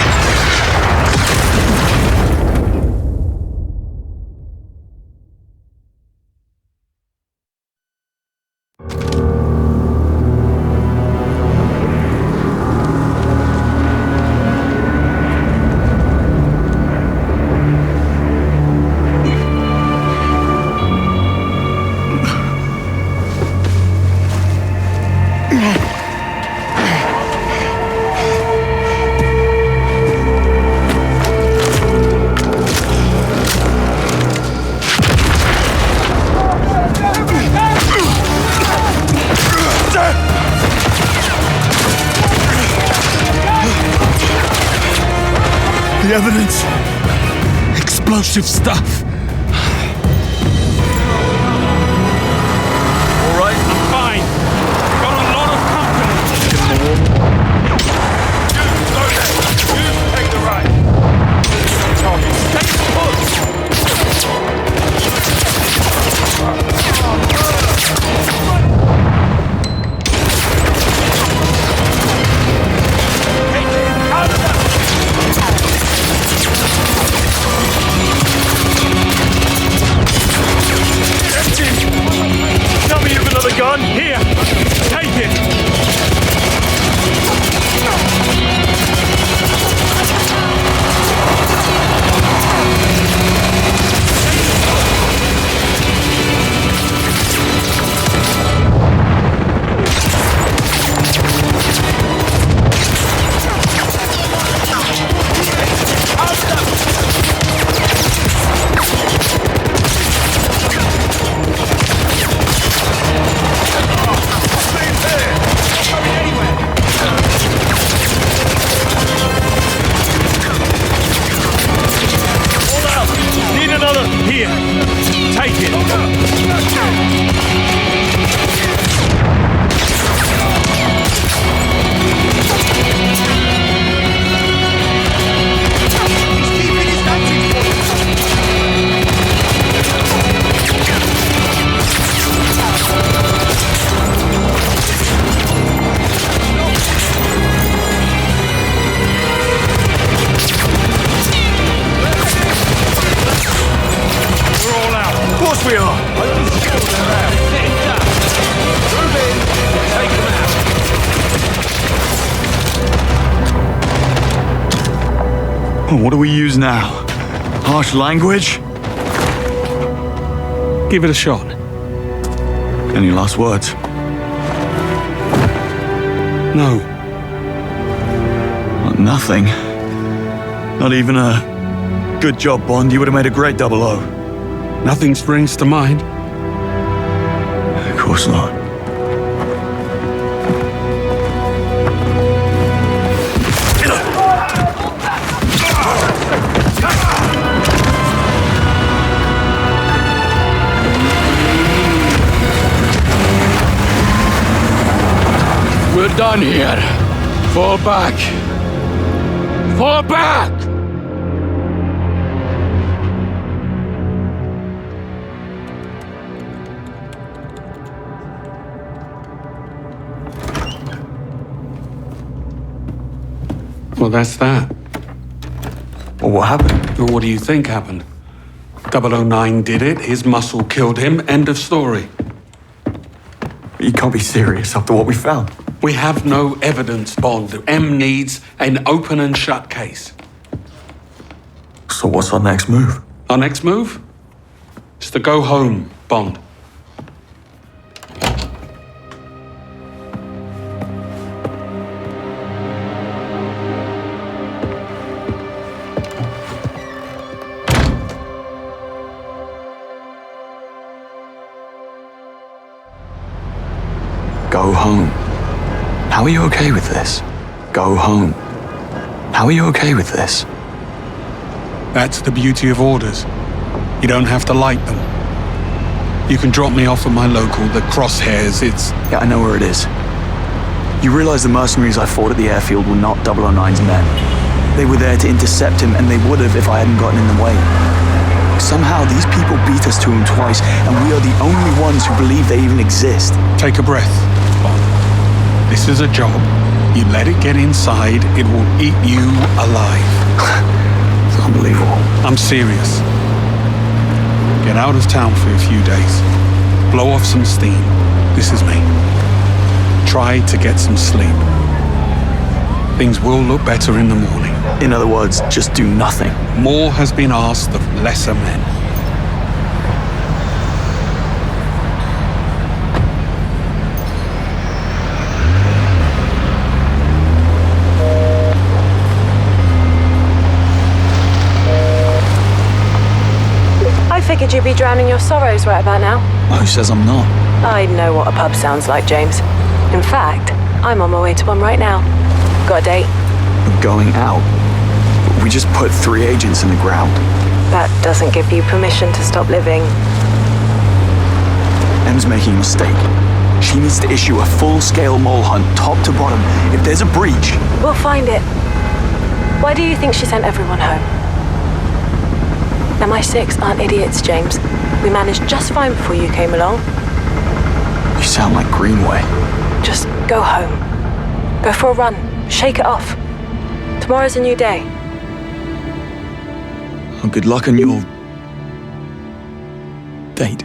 The evidence. Explosive stuff. All right, I'm fine. Got a lot of company. You, go there. You take the right. Stay put. Take him out of that. Tell me you have another gun. Here, take it. Here, take it. Of course we are. What do we use now? Harsh language? Give it a shot. Any last words? No. Nothing. Not even a good job, Bond. You would have made a great 00. Nothing springs to mind. Of course not. We're done here. Fall back. Fall back! Well, that's that. Well, what happened? Well, what do you think happened? 009 did it, his muscle killed him, end of story. You can't be serious after what we found. We have no evidence, Bond. M needs an open and shut case. So what's our next move? Our next move? Is to go home, Bond. Go home. How are you okay with this? Go home. How are you okay with this? That's the beauty of orders. You don't have to like them. You can drop me off at my local, the Crosshairs. Yeah, I know where it is. You realize the mercenaries I fought at the airfield were not 009's men. They were there to intercept him, and they would have if I hadn't gotten in the way. Somehow, these people beat us to him twice, and we are the only ones who believe they even exist. Take a breath, Bond. This is a job. You let it get inside, it will eat you alive. It's unbelievable. I'm serious. Get out of town for a few days. Blow off some steam. This is me. Try to get some sleep. Things will look better in the morning. In other words, just do nothing. More has been asked of lesser men. I figured you'd be drowning your sorrows right about now. Who says I'm not? I know what a pub sounds like, James. In fact, I'm on my way to one right now. Got a date? We're going out. We just put 3 agents in the ground. That doesn't give you permission to stop living. M's making a mistake. She needs to issue a full-scale mole hunt, top to bottom. If there's a breach... We'll find it. Why do you think she sent everyone home? MI6 aren't idiots, James. We managed just fine before you came along. You sound like Greenway. Just go home. Go for a run. Shake it off. Tomorrow's a new day. Well, good luck on your... date.